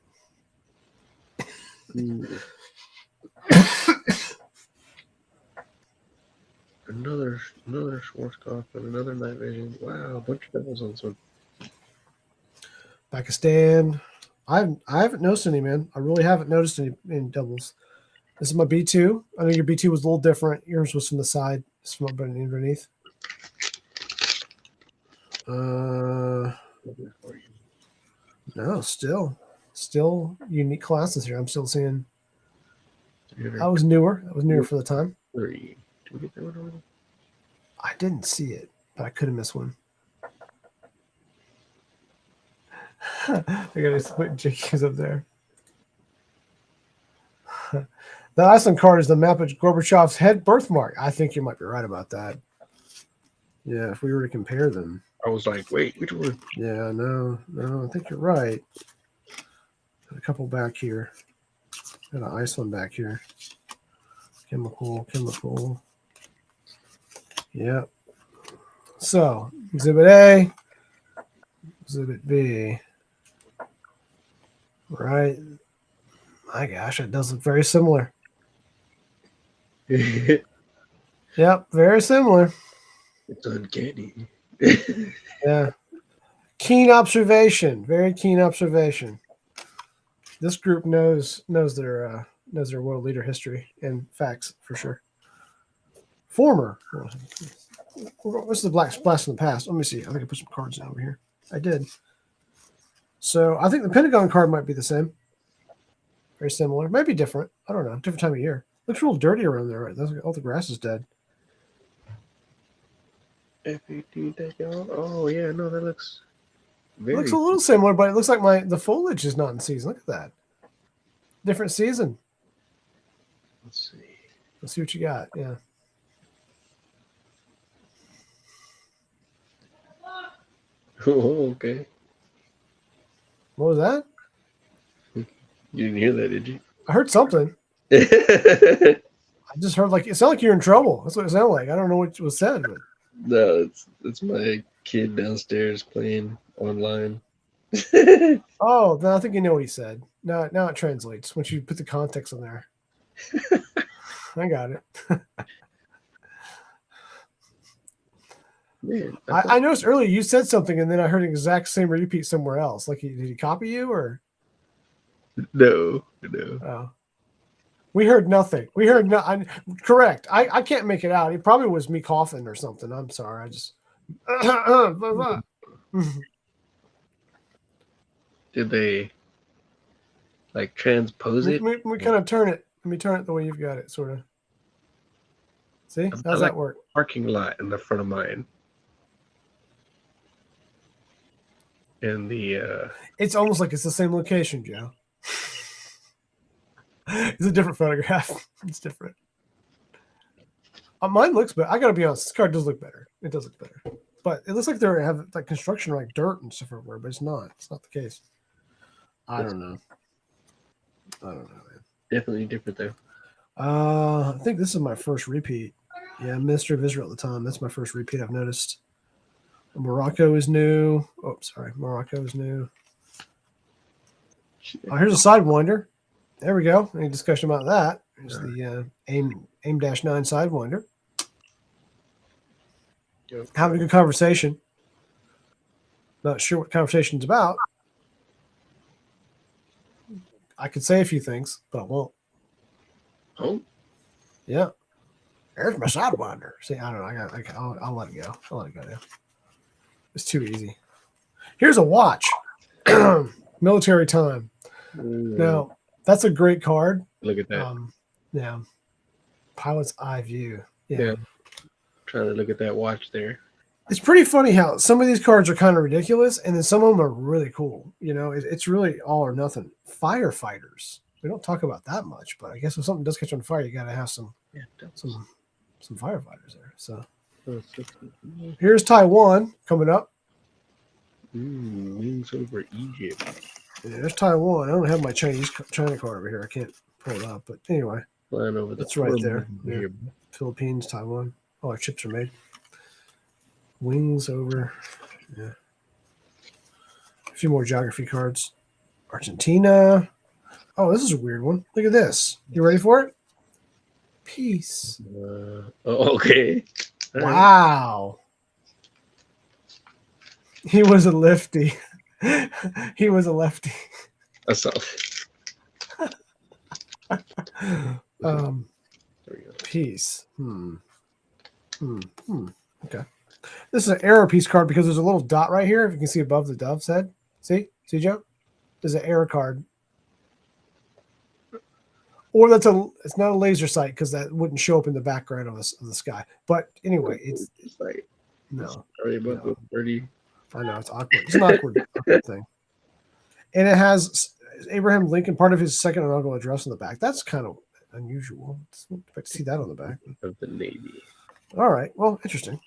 another Schwarzkopf and another night vision. Wow, a bunch of doubles on this one.
Pakistan. I haven't noticed any, man. I really haven't noticed any doubles. This is my B2. I know your B2 was a little different. Yours was from the side. It's from underneath. No, still unique classes here. I'm still seeing. I was newer. For the time.
Did we get that one already?
I didn't see it, but I could have missed one. I gotta put JQ's up there. The Iceland card is the map of Gorbachev's head birthmark. I think you might be right about that. Yeah, if we were to compare them.
I was like, wait, which one?
Yeah, no, I think you're right. Got a couple back here. Got an Iceland back here. Chemical. Yep. So, Exhibit A, Exhibit B. Right. My gosh, it does look very similar. Yep, very similar.
It's uncanny.
Yeah. Keen observation. Very keen observation. This group knows their world leader history and facts for sure. Former. What's the black blast in the past? Let me see. I think I put some cards over here. I did. So I think the Pentagon card might be the same. Very similar. Maybe different. I don't know. Different time of year. Looks real dirty around there, right? All the grass is dead.
F18. Oh yeah, no, that looks
It looks
very.
a little similar, but it looks like the foliage is not in season. Look at that. Different season.
Let's see.
Let's see what you got. Yeah.
Oh, okay.
What was that?
You didn't hear that, did you?
I heard something.
No,
I just heard it sounded like you're in trouble. That's what it sounded like. I don't know what was said, but
it's my kid downstairs playing online.
oh, then I think you know what he said. Now it translates once you put the context in there. I got it.
Man,
I noticed earlier you said something, and then I heard an exact same repeat somewhere else. Like, did he copy you or?
no.
Oh, we heard nothing. We heard no. Correct. I can't make it out. It probably was me coughing or something. I'm sorry. I just.
Did they like transpose it?
Let me kind of turn it. Let me turn it the way you've got it, sort of. See, how's that work?
Parking lot in the front of mine. And the
It's almost like it's the same location, Joe. It's a different photograph. It's different. Mine looks better. I gotta be honest. This card does look better. It does look better, but it looks like they have like construction, like dirt and stuff everywhere. But it's not. It's not the case. I don't know. Man.
Definitely different though.
I think this is my first repeat. Yeah, Minister of Israel at the time. That's my first repeat I've noticed. Morocco is new. Oh, sorry. Morocco is new. Oh, here's a Sidewinder. There we go. Any discussion about that? Here's the AIM-9 Sidewinder. Having a good conversation. Not sure what conversation's about. I could say a few things, but I won't.
Oh,
yeah. There's my Sidewinder. See, I don't know. I'll let it go. I'll let it go now. It's too easy. Here's a watch. Military time. Now, that's a great card.
Look at that.
Yeah. Pilot's eye view.
Yeah. Trying to look at that watch there.
It's pretty funny how some of these cards are kind of ridiculous, and then some of them are really cool. You know, it's really all or nothing. Firefighters. We don't talk about that much, but I guess if something does catch on fire, you got to have some firefighters there. So here's Taiwan coming up.
Wings over Egypt.
Yeah, there's Taiwan. I don't have my China card over here. I can't pull it up, but anyway,
flying over
it's right there. Yeah. Philippines, Taiwan. All our chips are made. Wings over. Yeah. A few more geography cards. Argentina. Oh, this is a weird one. Look at this. You ready for it? Peace.
Okay.
Wow. He was a lefty. He was a lefty.
I saw.
Peace. Okay. This is an error piece card because there's a little dot right here. If you can see above the dove's head. See, Joe? There's an error card. Or it's not a laser sight because that wouldn't show up in the background of the sky. But anyway, it's
like
no.
No. 30.
I know it's awkward. It's an awkward thing. And it has Abraham Lincoln, part of his second inaugural address on the back. That's kind of unusual. I don't expect to see that on the back.
Of the Navy.
All right. Well, interesting.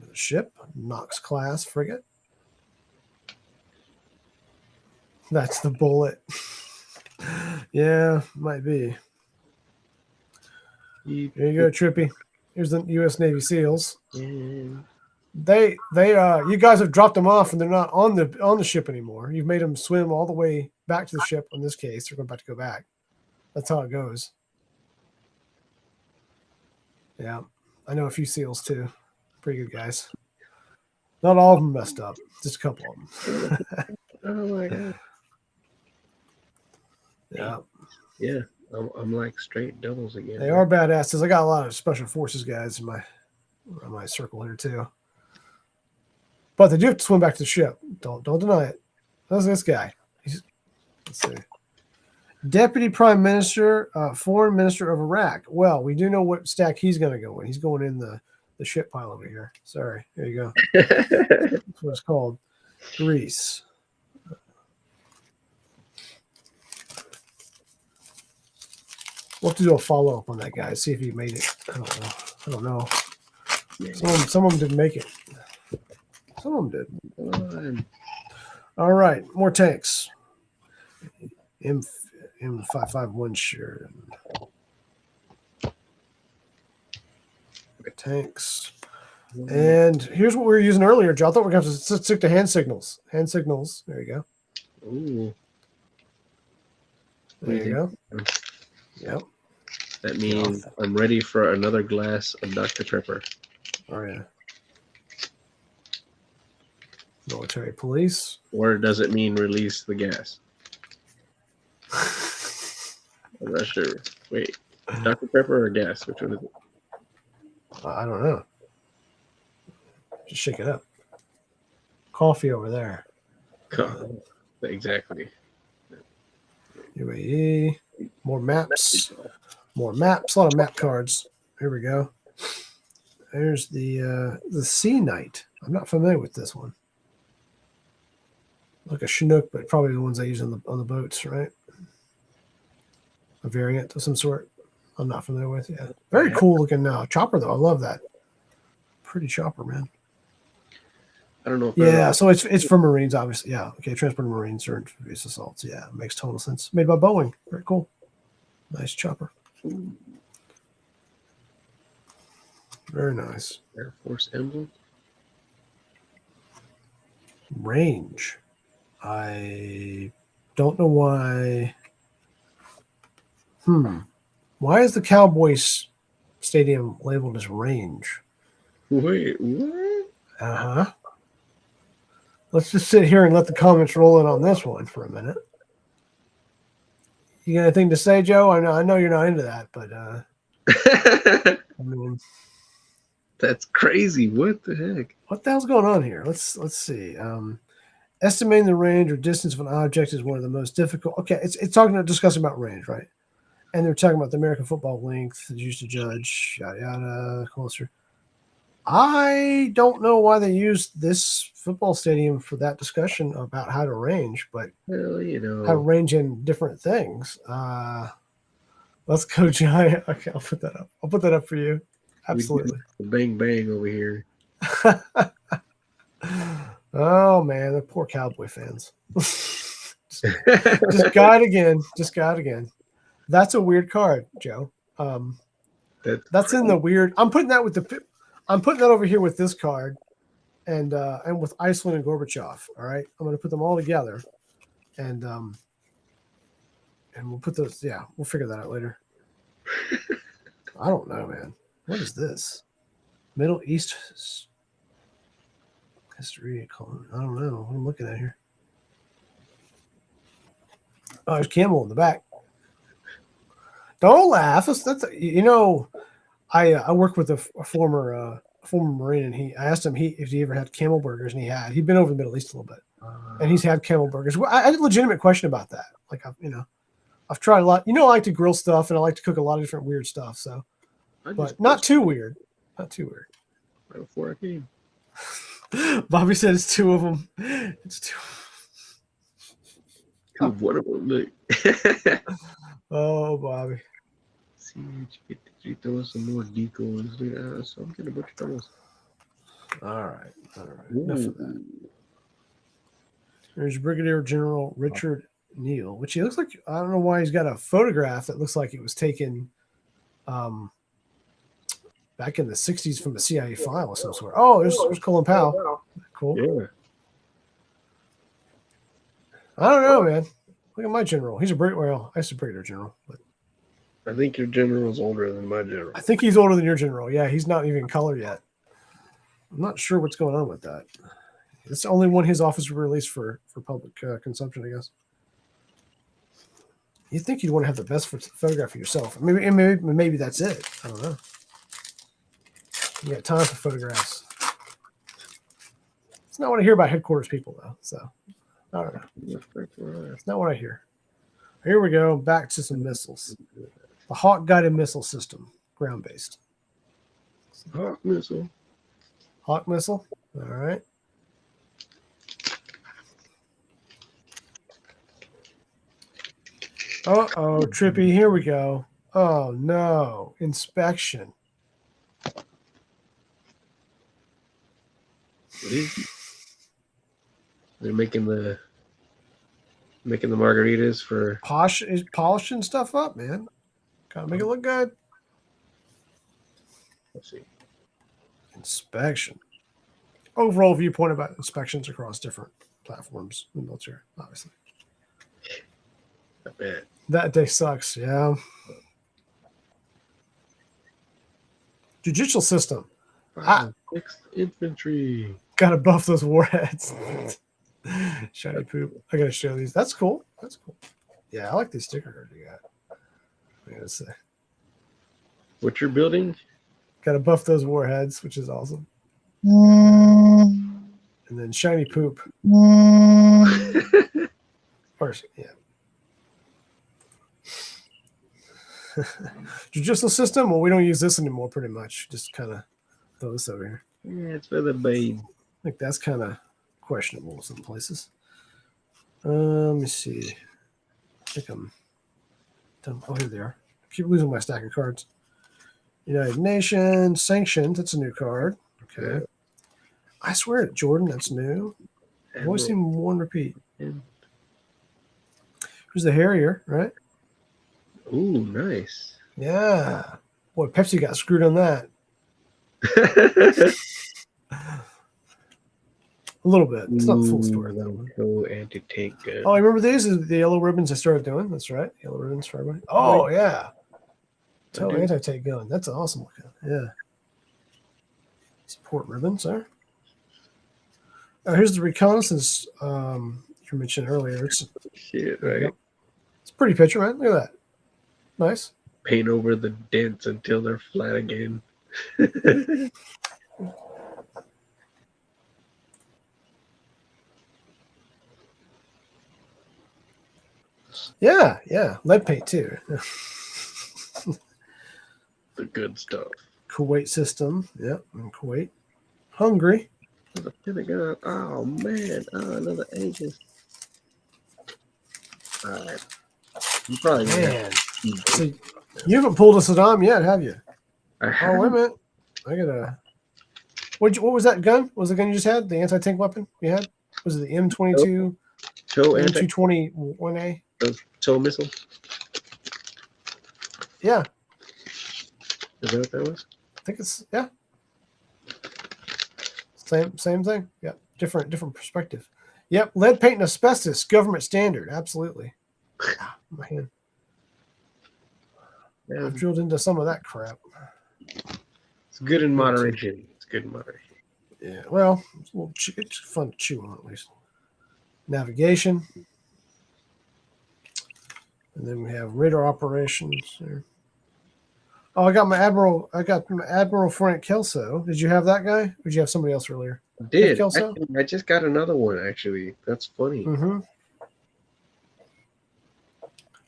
The ship, Knox class frigate. That's the bullet. Yeah, might be. Here you go, Trippy. Here's the U.S. Navy SEALs. They you guys have dropped them off, and they're not on the ship anymore. You've made them swim all the way back to the ship. In this case, they're about to go back. That's how it goes. Yeah, I know a few SEALs too. Pretty good guys. Not all of them messed up. Just a couple of them.
Oh my god.
Yeah.
Yeah. I'm like straight doubles again.
They are badasses. I got a lot of special forces guys in my circle here too. But they do have to swim back to the ship. Don't deny it. How's this guy? Let's see. Deputy Prime Minister, Foreign Minister of Iraq. Well, we do know what stack he's going to go in. He's going in the shit pile over here. Sorry. There you go. That's what it's called. Greece. We'll have to do a follow-up on that guy. See if he made it. I don't know. Some of them didn't make it. Some of them did. All right. More tanks. M551 sure. Tanks. And here's what we were using earlier, Joe. I thought we were going to stick to hand signals. Hand signals. There you go.
Ooh.
There you go. Yep.
That means I'm ready for another glass of Dr. Pepper.
Oh, yeah. Military police.
Or does it mean release the gas? I'm not sure. Wait. Dr. Pepper or gas? Which one is it?
I don't know. Just shake it up. Coffee over there.
Exactly.
UAE. More maps. More maps. A lot of map cards. Here we go. There's the Sea Knight. I'm not familiar with this one. Like a Chinook, but probably the ones I use on the boats, right? A variant of some sort. I'm not familiar with. Yeah, very cool looking chopper though. I love that. Pretty chopper, man.
I don't know.
Yeah, so it's for Marines, obviously. Yeah, okay. Transporting Marines or amphibious assaults. Yeah, it makes total sense. Made by Boeing. Very cool. Nice chopper. Very nice.
Air Force emblem.
Range. I don't know why. Why is the Cowboys Stadium labeled as range?
Wait, what?
Uh-huh. Let's just sit here and let the comments roll in on this one for a minute. You got anything to say, Joe? I know you're not into that, but I mean,
that's crazy. What the heck?
What the hell's going on here? Let's see. Estimating the range or distance of an object is one of the most difficult. Okay, it's discussing about range, right? And they're talking about the American football length used to judge, yada yada, closer. I don't know why they used this football stadium for that discussion about how to range, but
well,
how to range in different things. Let's go Giant. Okay, I'll put that up. I'll put that up for you. Absolutely.
Bang bang over here.
Oh man, the poor Cowboy fans. just got again. Just got again. That's a weird card, Joe. That's in the weird. I'm putting that over here with this card, and with Iceland and Gorbachev. All right, I'm going to put them all together, and we'll put those. Yeah, we'll figure that out later. I don't know, man. What is this? Middle East history. I don't know. What I'm looking at here. Oh, there's Camel in the back. Don't laugh. That's I worked with a former Marine, and I asked him if he ever had camel burgers, and he had. He'd been over the Middle East a little bit, and he's had camel burgers. I had a legitimate question about that. Like I've tried a lot. I like to grill stuff, and I like to cook a lot of different weird stuff. So, but not too weird. Not too weird.
Right before I came.
Bobby said it's two of them. It's two.
What of them? Look.
Oh, Bobby.
See, you throw some more decoys. So I'm getting a bunch of troubles.
All right. Enough of that. There's Brigadier General Richard Neal, which he looks like. I don't know why he's got a photograph that looks like it was taken back in the 60s from a CIA file of some sort. Oh, there's Colin Powell. Cool.
Yeah.
I don't know, man. Look at my general. He's I used to Brigadier General, but
I think your general's older than my general.
I think he's older than your general. Yeah, he's not even in color yet. I'm not sure what's going on with that. It's the only one his office released for public consumption, I guess. You'd think you'd want to have the best photograph of yourself. Maybe that's it. I don't know. You got time for photographs. It's not what I hear about headquarters people, though. So I don't know. It's not what I hear. Here we go. Back to some missiles. The Hawk guided missile system, ground based.
Hawk missile.
Hawk missile. All right. Uh-oh, Trippy. Here we go. Oh, no. Inspection.
They're making the margaritas for
Polishing stuff up, man. Gotta make it look good.
let's see.
Inspection. Overall viewpoint about inspections across different platforms in the military, obviously.
I bet.
That day sucks, yeah. Judicial system.
Sixth infantry.
Gotta buff those warheads. Shiny poop. I gotta show these. That's cool. That's cool. Yeah, I like these sticker cards you got. I gotta say.
What you're building?
Gotta buff those warheads, which is awesome. And then shiny poop. Or, yeah. Judicial system? Well, we don't use this anymore pretty much. Just kind of throw this over here.
Yeah, it's for the babe.
I think that's kind of questionable in some places. Let me see. I think I'm done. Oh, here they are. I keep losing my stack of cards. United Nations, sanctioned. That's a new card. Okay.
Yeah.
I swear, Jordan, that's new. I've always seen one repeat. Who's the Harrier, right?
Ooh, nice.
Yeah. Boy, Pepsi got screwed on that. A little bit. It's not the full story, though.
Go anti-tank gun.
Oh, I remember these are the yellow ribbons I started doing. That's right. Yellow ribbons for everybody. Oh, yeah. Tow anti-tank gun. That's an awesome looking. Yeah. Support ribbons there. Here's the reconnaissance you mentioned earlier. It's
shit, right?
It's a pretty picture, man. Look at that. Nice.
Paint over the dents until they're flat again.
Yeah, yeah. Lead paint too.
The good stuff.
Kuwait system. Yep, in Kuwait. Hungary.
The Pentagon. Oh man. Oh, another Aegis. Alright. You probably
Man. So you haven't pulled a Saddam yet, have you? Oh, wait a minute. I gotta. What was that gun? What was the gun you just had? The anti-tank weapon you had? Was it the M22? M221A?
Tow missile?
Yeah.
Is that what that was?
I think it's Same thing. Yep. Different perspective. Yep. Lead paint and asbestos, government standard. Absolutely. My hand.
Yeah,
I've drilled into some of that crap.
it's good in moderation. It's good in moderation.
Yeah. Well, it's fun to chew on at least. Navigation. And then we have radar operations there. Oh, I got my Admiral Frank Kelso. Did you have that guy? Or did you have somebody else earlier?
I did.
Kelso?
I just got another one, actually. That's funny.
Mm-hmm.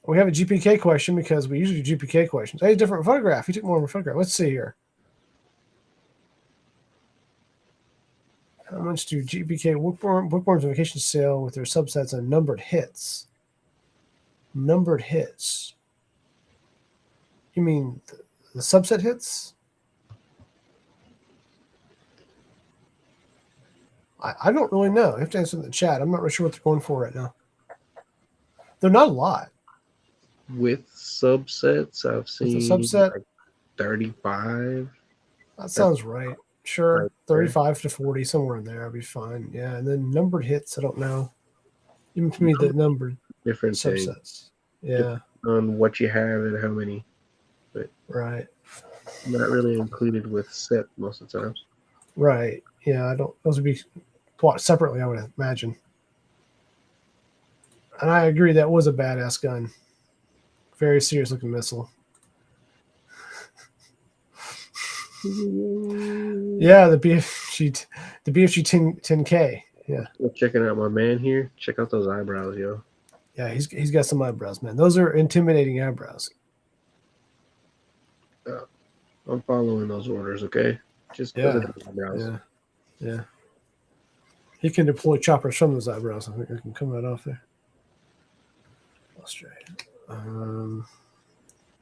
We have a GPK question because we usually do GPK questions. Hey, different photograph. You took more of a photograph. Let's see here. How much do GPK bookworms vacation sale with their subsets on numbered hits? Numbered hits. You mean the subset hits? I don't really know. You have to answer in the chat. I'm not really sure what they're going for right now. They're not a lot.
With subsets, I've seen
subset,
like 35.
That sounds right. Sure. Right, 35 to 40, somewhere in there. I'll be fine. Yeah. And then numbered hits, I don't know. Even to me, the numbered
different
subsets. Yeah.
On what you have and how many. But
right.
Not really included with set most of the times.
Right. Yeah. Those would be bought separately, I would imagine. And I agree, that was a badass gun. Very serious looking missile. Yeah, the BFG 10K. Yeah.
Checking out my man here. Check out those eyebrows, yo.
Yeah, he's got some eyebrows, man. Those are intimidating eyebrows.
I'm following those orders, okay? Just because
Yeah,
of the eyebrows.
yeah. He can deploy choppers from those eyebrows. I think they can come right off there. Australia.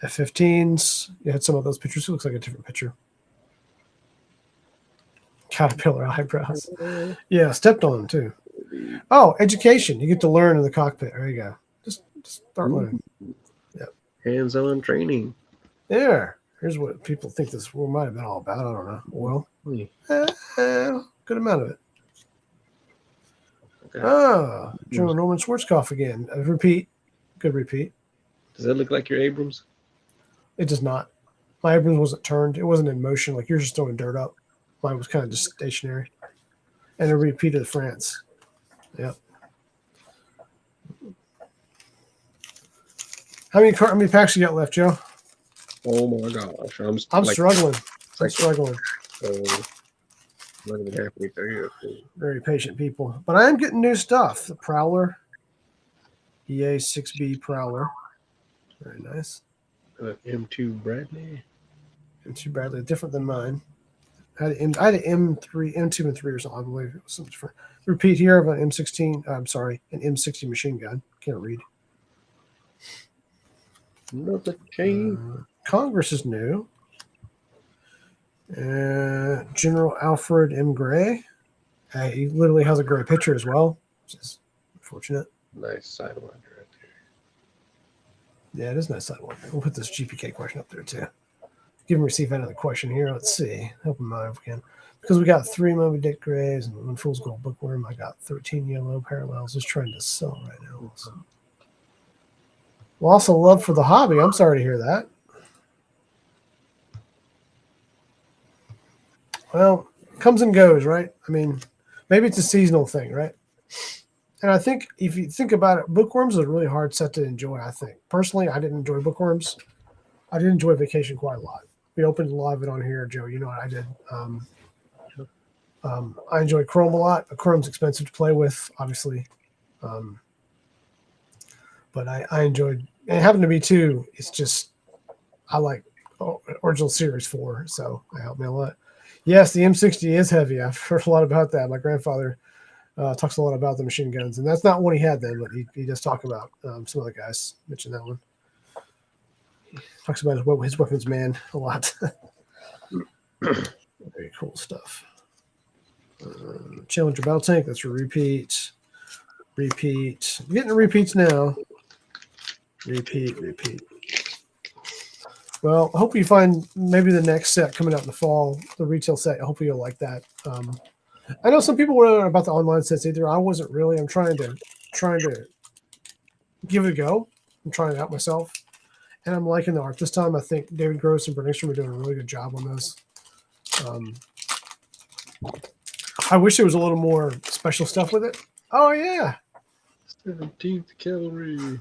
F-15s. You had some of those pictures. It looks like a different picture. Caterpillar eyebrows. Yeah, stepped on them too. Oh, education. You get to learn in the cockpit. There you go. Just start learning. Yep.
Hands-on training.
There. Here's what people think this war might have been all about. I don't know. Well, good amount of it.
Okay.
General Norman Schwarzkopf again. A repeat. Good repeat.
Does that look like your Abrams?
It does not. My Abrams wasn't turned. It wasn't in motion. Like yours just throwing dirt up. Mine was kind of just stationary. And a repeat of the France. Yep. How many packs you got left, Joe?
Oh my gosh. I'm
struggling. I'm struggling.
Not even halfway through.
Very patient people. But I am getting new stuff. The Prowler. EA 6B Prowler. Very nice.
M2 Bradley.
M2 Bradley, different than mine. I had an M2 and 3 or something. I believe it was something different. Repeat here of an M16. I'm sorry, an M60 machine gun. Can't read.
Another chain.
Congress is new. General Alfred M. Gray. He literally has a gray picture as well, which is unfortunate.
Nice sidewinder right
there. Yeah, it is nice sidewinder. We'll put this GPK question up there too. Give him receive another question here. Let's see. Help him out if we can. Because we got 3 Moby Dick Grays and 1 Fool's Gold Bookworm. I got 13 yellow parallels. Just trying to sell right now. So. Well, also love for the hobby. I'm sorry to hear that. Well, it comes and goes, right? I mean, maybe it's a seasonal thing, right? And I think if you think about it, bookworms is a really hard set to enjoy, I think. Personally, I didn't enjoy bookworms. I did enjoy vacation quite a lot. We opened a lot of it on here, Joe. You know what I did. I enjoy Chrome a lot, but Chrome's expensive to play with, obviously. But I enjoyed, and it happened to be too. It's just, I like original series 4, so it helped me a lot. Yes, the M60 is heavy. I've heard a lot about that. My grandfather talks a lot about the machine guns, and that's not one he had then, but he does talk about some other guys mentioned that one. He talks about his weapons man a lot. Very cool stuff. Challenger battle tank. That's a repeat. Repeat. I'm getting the repeats now. Repeat. Well, I hope you find maybe the next set coming out in the fall, the retail set. Hopefully you'll like that. I know some people were about the online sets either. I wasn't really. I'm trying to give it a go. I'm trying it out myself. And I'm liking the art this time. I think David Gross and Bernickstrom are doing a really good job on this. I wish there was a little more special stuff with it. Oh, yeah.
17th Cavalry.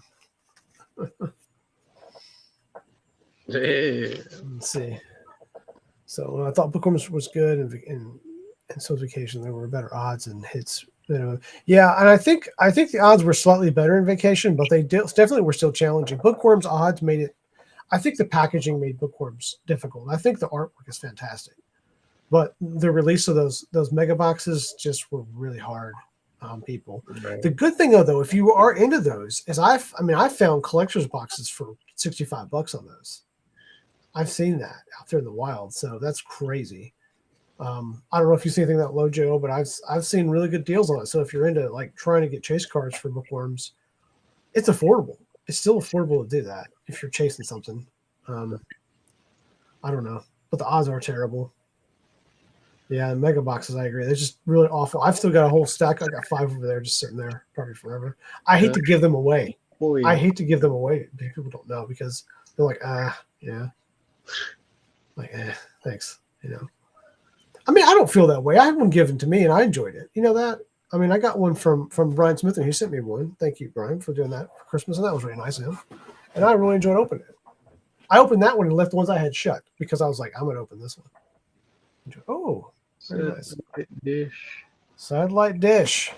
Yeah.
Let's see. So I thought Bookworms was good, and so was Vacation. There were better odds and hits. Yeah, and I think the odds were slightly better in Vacation, but they definitely were still challenging. Bookworms odds made it. I think the packaging made Bookworms difficult. I think the artwork is fantastic, but the release of those mega boxes just were really hard on people. Right. The good thing though, if you are into those, is I found collector's boxes for $65 on those. I've seen that out there in the wild, so that's crazy. I don't know if you see anything that low, Joe, but I've seen really good deals on it. So if you're into like trying to get chase cards for Bookworms, it's affordable. It's still affordable to do that if you're chasing something. I don't know, but the odds are terrible. Yeah, mega boxes, I agree. They're just really awful. I've still got a whole stack. I got 5 over there just sitting there probably forever. I hate to give them away. I hate to give them away. People don't know because they're like, yeah. Like, thanks. You know. I mean, I don't feel that way. I had one given to me and I enjoyed it. You know that? I mean, I got one from Brian Smith and he sent me one. Thank you, Brian, for doing that for Christmas. And that was really nice of him. And I really enjoyed opening it. I opened that one and left the ones I had shut because I was like, I'm going to open this one. Oh, very nice.
Dish.
Sidelight dish.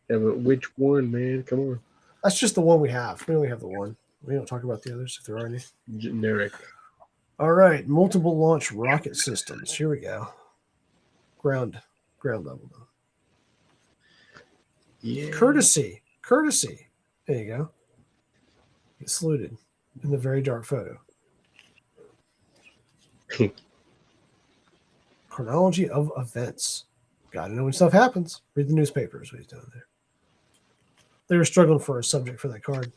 Yeah, but which one, man? Come on.
That's just the one we have. We only have the one. We don't talk about the others if there are any.
Generic.
All right, multiple launch rocket systems. Here we go. Ground level though.
Yeah.
Courtesy. There you go. Get saluted in the very dark photo. Chronology of events. Gotta know when stuff happens. Read the newspapers. What he's doing there. They were struggling for a subject for that card.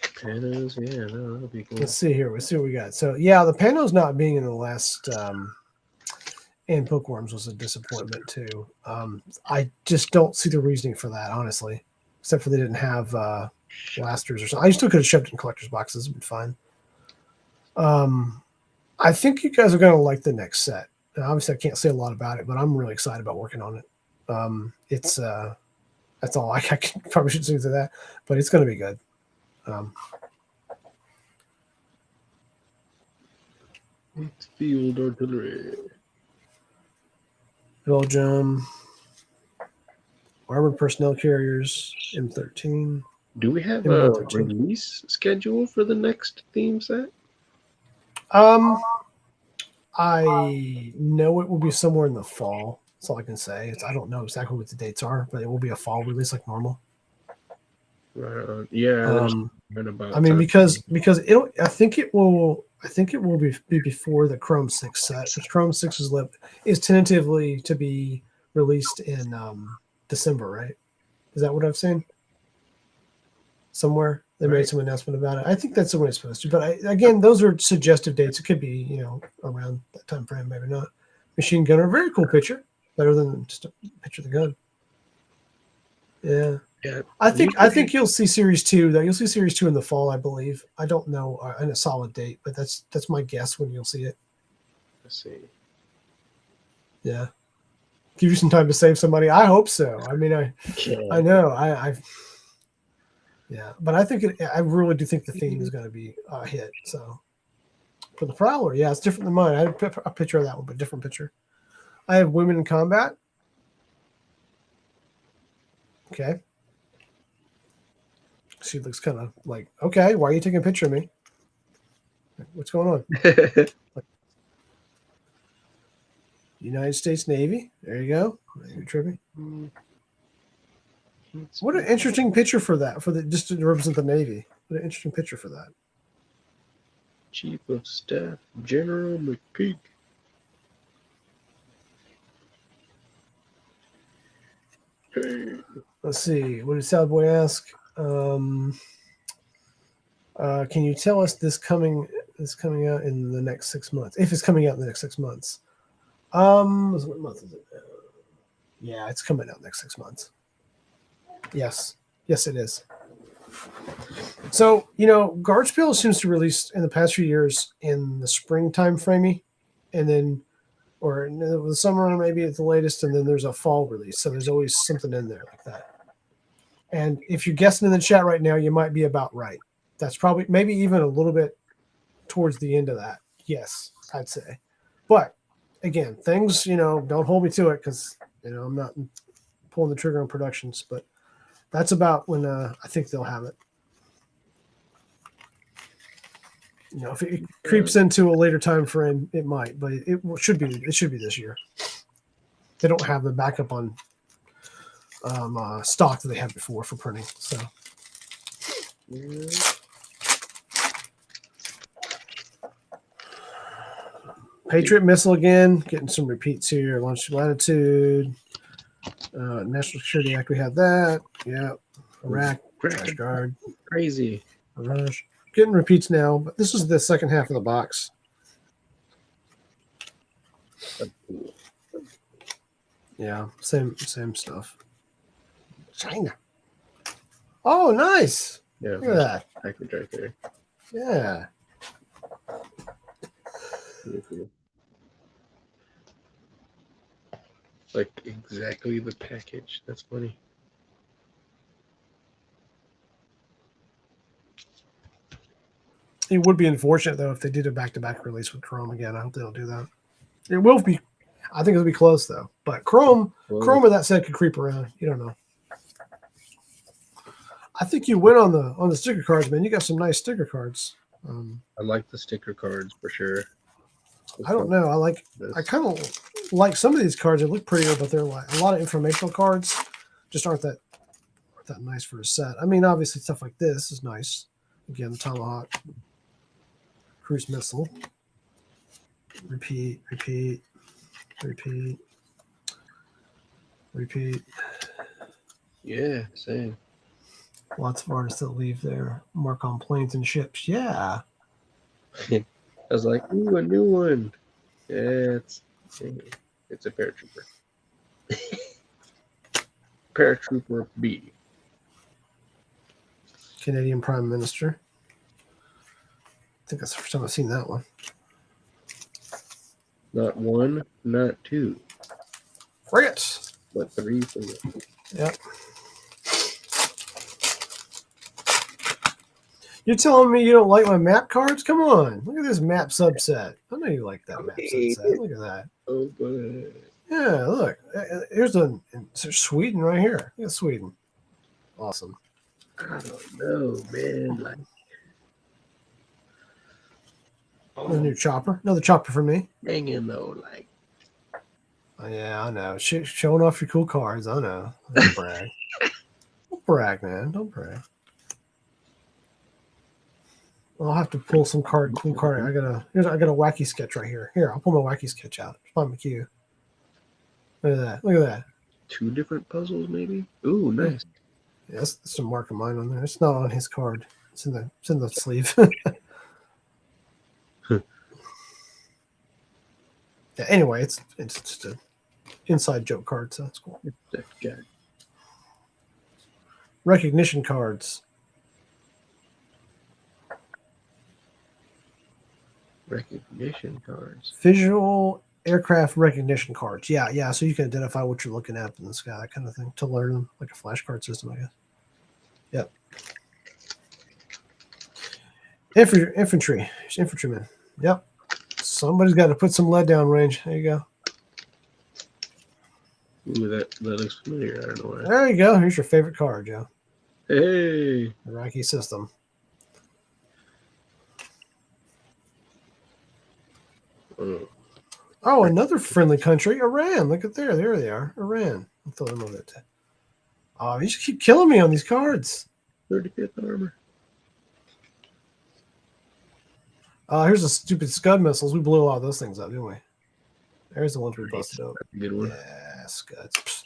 Panos, yeah, no, that'll be cool.
Let's see here. Let's see what we got. So yeah, the Panos not being in the last and Bookworms was a disappointment too. I just don't see the reasoning for that, honestly. Except for they didn't have blasters or something. I still could have shoved it in collector's boxes. It'd been fine. I think you guys are going to like the next set. Now, obviously, I can't say a lot about it, but I'm really excited about working on it. It's that's all. I probably should say to that, but it's going to be good.
It's field artillery.
Belgium. Armored personnel carriers. M13.
Do we have
M113.
a release schedule for the next theme set?
I know it will be somewhere in the fall. That's all I can say. I don't know exactly what the dates are, but it will be a fall release like normal.
Right. Yeah. About
I mean,
time.
because I think it will be before the Chrome 6 set. The Chrome 6 is tentatively to be released in December, right? Is that what I've seen? Somewhere they made some announcement about it. I think that's the way it's supposed to. But again, those are suggestive dates. It could be, around that time frame, maybe not. Machine Gunner, very cool picture. Better than just a picture of the gun. Yeah.
Yeah.
I think you'll see Series 2 though. You'll see Series 2 in the fall, I believe. I don't know in a solid date, but that's my guess when you'll see it.
Let's see.
Yeah. Give you some time to save some money. I hope so. I mean, I know. Yeah, but I really do think the theme is going to be a hit. So for the Prowler, yeah, it's different than mine. I had a picture of that one, but different picture. I have Women in Combat. Okay. She looks kind of like, okay, why are you taking a picture of me? What's going on? United States Navy. There you go. You're trippy. What an interesting picture for that, just to represent the Navy. What an interesting picture for that.
Chief of Staff General McPeak. Hey.
Let's see. What did Sadboy ask? Can you tell us this coming out in the next 6 months? If it's coming out in the next 6 months. What month is it? Yeah, it's coming out next 6 months. Yes, it is. So, Guardspiel seems to release in the past few years in the springtime framey, and then, or in the summer maybe at the latest, and then there's a fall release. So there's always something in there like that. And if you're guessing in the chat right now, you might be about right. That's probably maybe even a little bit towards the end of that. Yes, I'd say. But again, things, don't hold me to it because, I'm not pulling the trigger on productions, but that's about when I think they'll have it. If it creeps into a later time frame, it might, but it should be this year. They don't have the backup on stock that they had before for printing. So, Patriot missile again, getting some repeats here. Launch Latitude, National Security Act. We have that. Yeah, Iraq, Crash Guard,
Crazy.
Mirage. Getting repeats now, but this is the second half of the box. Yeah, same stuff. China. Oh, nice.
Yeah,
look at that.
Package right there.
Yeah.
Cool. Like exactly the package. That's funny.
It would be unfortunate though if they did a back-to-back release with Chrome again. I hope they don't do that. It will be. I think it'll be close though. But Chrome with that said could creep around. You don't know. I think you win on the sticker cards, man. You got some nice sticker cards.
I like the sticker cards for sure.
I don't know. I kind of like some of these cards. They look prettier, but they're like a lot of informational cards. Just aren't that nice for a set. I mean, obviously stuff like this is nice. Again, Tomahawk, Cruise Missile, repeat, repeat, repeat, repeat.
Yeah, same.
Lots of artists that leave their mark on planes and ships. Yeah.
I was like, ooh, a new one. Yeah, it's a paratrooper. Paratrooper B.
Canadian Prime Minister. I think that's the first time I've seen that one.
Not one, not two,
Frigates.
but 3 for me.
Yep. You're telling me you don't like my map cards? Come on. Look at this map subset. I know you like that map subset. Look at that.
Oh, good.
Yeah, look. Here's Sweden right here. Look at Sweden. Awesome.
I don't know, man. Like,
A new chopper. Another chopper for me.
hanging though, like.
Oh, yeah, I know. Showing off your cool cards. I know. Don't brag. Don't brag, man. Don't brag. I'll have to pull some cool card. I got a wacky sketch right here. Here, I'll pull my wacky sketch out. Find my cue. Look at that. Look at that.
2 different puzzles, maybe. Ooh, nice.
Yeah, that's some mark of mine on there. It's not on his card. It's in the sleeve. Yeah, anyway, it's just a inside joke card, so that's cool.
That guy.
Recognition cards.
Recognition cards.
Visual aircraft recognition cards. Yeah. So you can identify what you're looking at in the sky, that kind of thing, to learn them, like a flashcard system, I guess. Yep. Infantryman. Yep. Somebody's got to put some lead down range. There you go.
Ooh, that looks familiar. I don't know why.
There you go. Here's your favorite card, Joe.
Hey.
The Iraqi system. Oh, another friendly country, Iran. Look at there. There they are. Iran. I'll throw them on that. Oh, you just keep killing me on these cards.
35th armor.
Here's the stupid Scud missiles. We blew a lot of those things up, didn't we? There's the ones we busted up.
That's a good one.
Yeah, Scuds. Psst.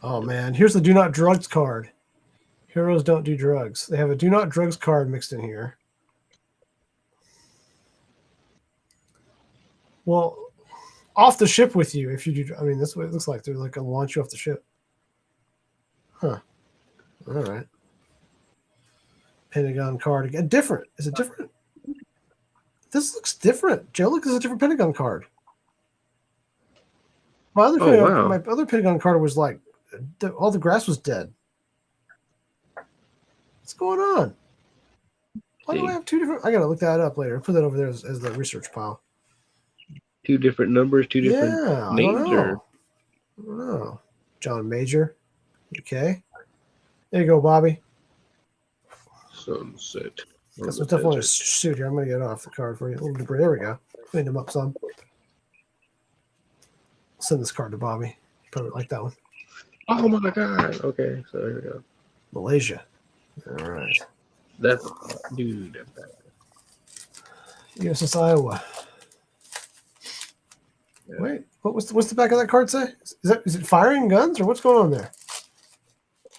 Oh, man. Here's the Do Not Drugs card. Heroes don't do drugs. They have a Do Not Drugs card mixed in here. Well, off the ship with you if you do. I mean, that's what it looks like. They're like going to launch you off the ship. Huh. All right. Pentagon card again. Different. Is it different? This looks different. Joe, look, this is a different Pentagon card. My other Pentagon card was like all the grass was dead. What's going on? Why do I have 2 different? I gotta look that up later. Put that over there as the research pile.
2 different numbers, 2 different names,
I don't know. John Major. Okay. There you go, Bobby.
Sunset.
Got some stuff on his suit here. I'm gonna get off the card for you. A little debris. There we go. Cleaned him up some. Send this card to Bobby. You probably like that one.
Oh my god. Okay, so there we go.
Malaysia. All right.
That's dude.
USS Iowa. Yeah. Wait, what's the back of that card say? Is it firing guns or what's going on there?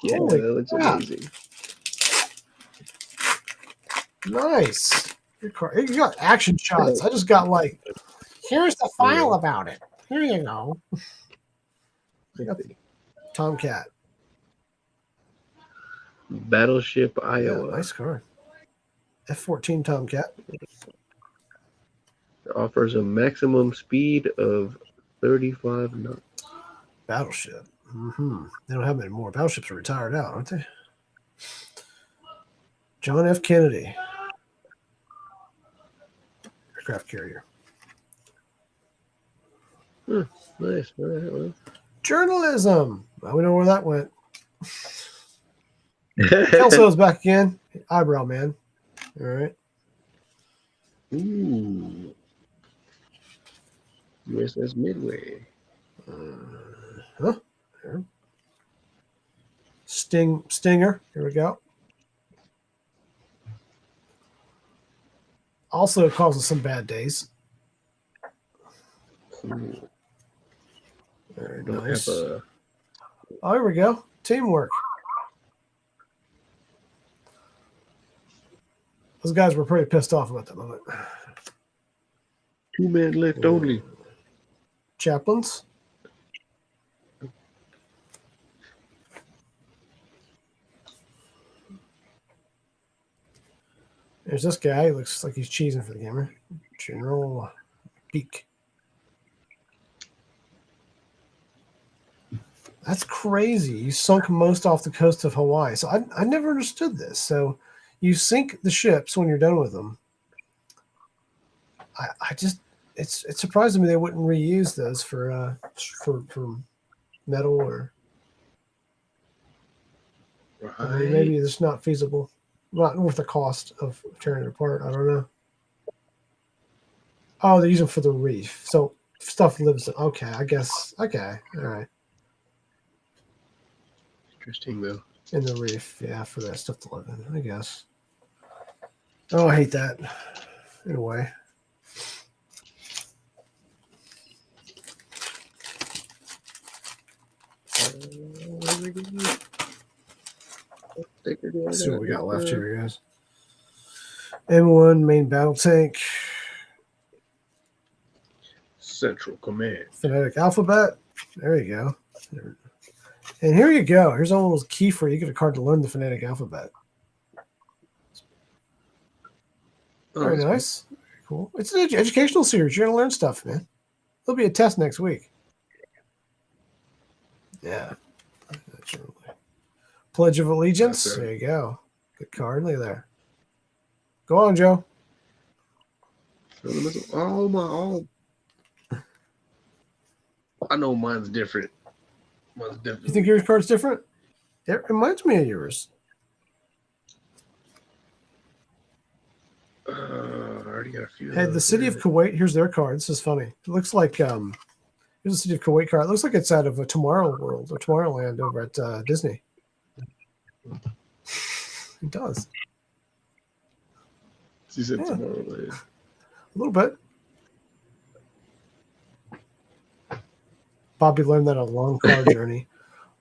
Yeah,
Holy
that looks
crap.
amazing.
Nice. Good card. You got action shots. I just got like, here's the file about it. Here you go. Tomcat.
Battleship Iowa.
Yeah, nice card. F-14 Tomcat.
Offers a maximum speed of 35 knots.
Battleship. They don't have many more. Battleships are retired out, aren't they? John F. Kennedy. Aircraft carrier.
Nice. All right, well.
Journalism. Well, we know where that went. Kelso's back again. Eyebrow man. All right.
Ooh. USS Midway.
Huh? There. Stinger. Here we go. Also causes some bad days.
Cool.
Very
Don't
nice.
have a
Oh, here we go. Teamwork. Those guys were pretty pissed off about that moment.
2 men left only.
Chaplains. There's this guy. He looks like he's cheesing for the gamer. General Peak. That's crazy. You sunk most off the coast of Hawaii. So I never understood this. So you sink the ships when you're done with them. I just it's surprising me they wouldn't reuse those for metal or I mean, maybe it's not feasible, not worth the cost of tearing it apart. I don't know. Oh, they use them for the reef, so stuff lives. Okay, I guess. Okay, all right.
Interesting though.
In the reef, yeah, for that stuff to live in, I guess. Oh, I hate that. In a way. Let's see what we got left here, guys. M1 main battle tank.
Central Command.
Phonetic alphabet. There you go. And here you go. Here's a little key for you. You get a card to learn the phonetic alphabet. Very nice. Cool. It's an educational series. You're going to learn stuff, man. There'll be a test next week. Yeah. Pledge of Allegiance. There you go. Good card. Look at there. Go on, Joe.
Oh. I know mine's different.
You think your card's different? It reminds me of yours.
I already got a few.
Hey, the city of Kuwait. Here's their card. This is funny. It looks like here's the city of Kuwait card. It looks like it's out of a Tomorrow World or Tomorrowland over at Disney. It does.
She said Tomorrowland.
A little bit. Bobby learned that on a long car journey.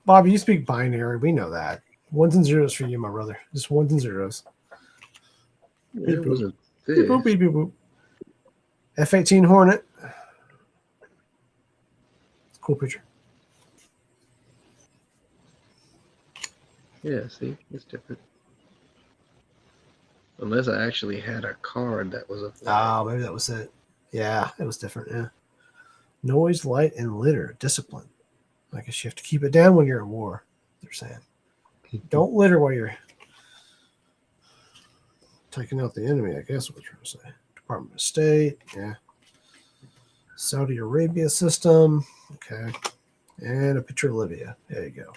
Bobby, you speak binary. We know that. Ones and zeros for you, my brother. Just ones and zeros.
It wasn't this.
Beep, boop, beep, beep, boop. F-18 Hornet. Cool picture.
Yeah, see? It's different. Unless I actually had a card that was a flag.
Oh, maybe that was it. Yeah, it was different, yeah. Noise, light, and litter. Discipline. I guess you have to keep it down when you're at war, they're saying. Don't litter while you're taking out the enemy, I guess what we're trying to say. Department of State, yeah. Saudi Arabia system, okay. And a picture of Libya. There you go.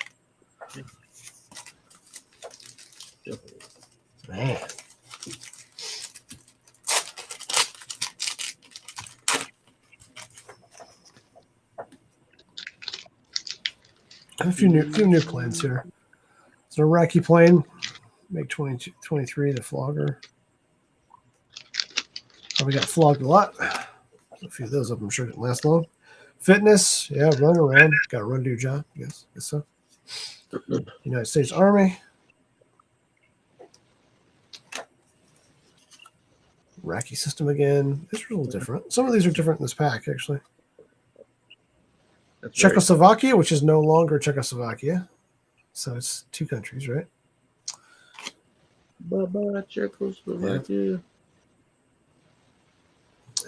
Man. A few new planes here. It's an Iraqi plane. Make 23 the flogger. Probably got flogged a lot. A few of those up, I'm sure didn't last long. Fitness, yeah, run around. Got to run to your job, yes. Guess so. United States Army. Iraqi system again. This is a little different. Some of these are different in this pack, actually. That's Czechoslovakia, which is no longer Czechoslovakia. So it's two countries, right?
Bye-bye, Czechoslovakia.
Yeah.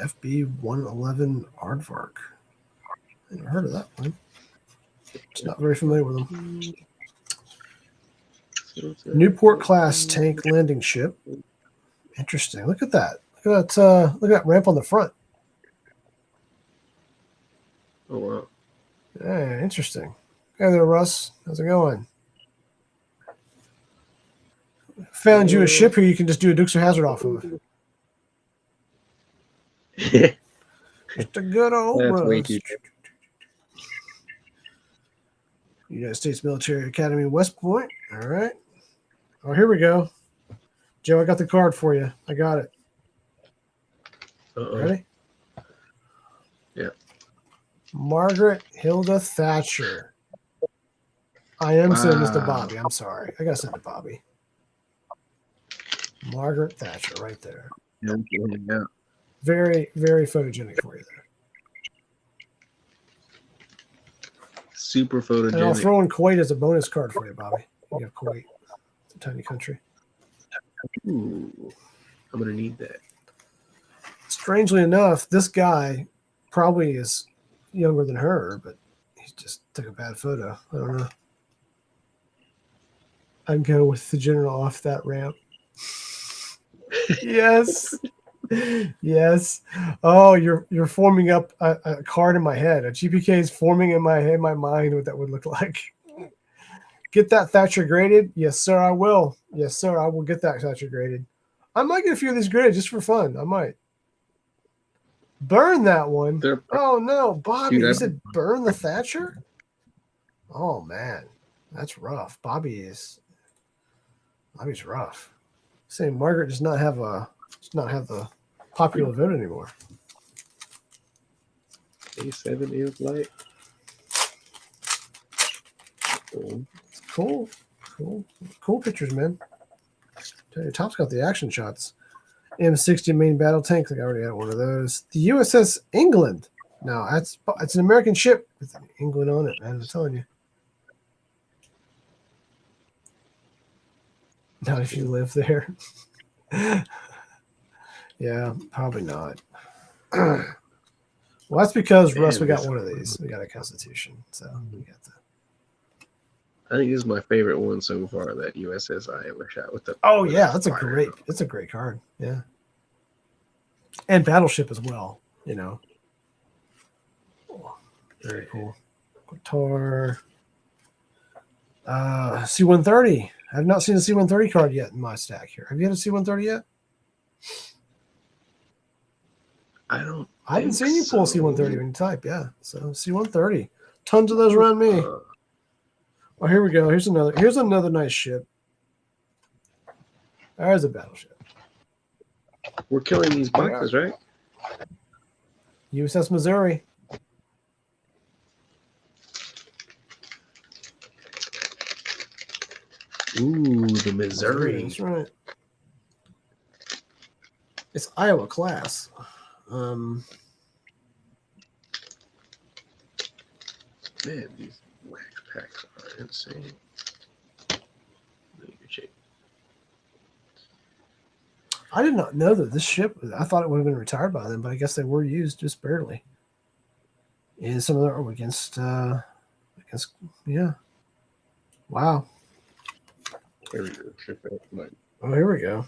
FB-111 Aardvark. I never heard of that one. Just not very familiar with them. Newport class tank landing ship. Interesting. Look at that. Look at that ramp on the front.
Oh wow.
Yeah, interesting. Hey there, Russ. How's it going? Found you a ship here you can just do a Dukes of Hazzard off of. Just a good old
That's way
Rust.
too.
United States Military Academy, West Point. All right. Oh, here we go. Joe, I got the card for you. I got it. Ready?
Yeah.
Margaret Hilda Thatcher. I am sending this to Bobby. I'm sorry. I got to send it to Bobby. Margaret Thatcher right there.
Yeah.
Very, very photogenic for you there.
Super
And I'll
photogenic.
throw in Kuwait as a bonus card for you, Bobby. You have Kuwait. It's a tiny country.
Ooh, I'm gonna need that.
Strangely enough, this guy probably is younger than her, but he just took a bad photo. I don't know. I'd go with the general off that ramp. Yes. Yes. Oh, you're forming up a card in my head. A GPK is forming in my head, my mind, what that would look like. Get that Thatcher graded? Yes, sir, I will. Yes, sir, I will get that Thatcher graded. I might get a few of these graded just for fun. I might. Burn that one. Oh, no. Bobby, you said burn the Thatcher? Oh, man. That's rough. Bobby's rough. Saying Margaret does not have the popular vote anymore.
A7 is like
cool pictures, man. Tell you, Top's got the action shots. M60 main battle tank. I think I already had one of those. The USS England. No, it's an American ship with England on it, man. I'm telling you. Not if you live there. Yeah, probably not. Well, that's because, Russ, we got one of these. We got a Constitution. So we got the.
I think this is my favorite one so far, that USS Iowa shot with the.
Oh, yeah, that's a great card. Yeah. And Battleship as well, you know. Very cool. Qatar. C-130. I have not seen a C-130 card yet in my stack here. Have you had a C-130 yet?
I
haven't seen you pull a C-130 when you type, yeah. So C-130. Tons of those around me. Oh, here we go. Here's another nice ship. There's a battleship.
We're killing these boxes, right?
USS Missouri.
Ooh, the Missouri.
That's right. It's Iowa class.
Man, these wax packs are insane.
I did not know that this ship, I thought it would have been retired by then, but I guess they were used just barely. And some of them are against, yeah. Wow.
Here we go.
Oh, here we go.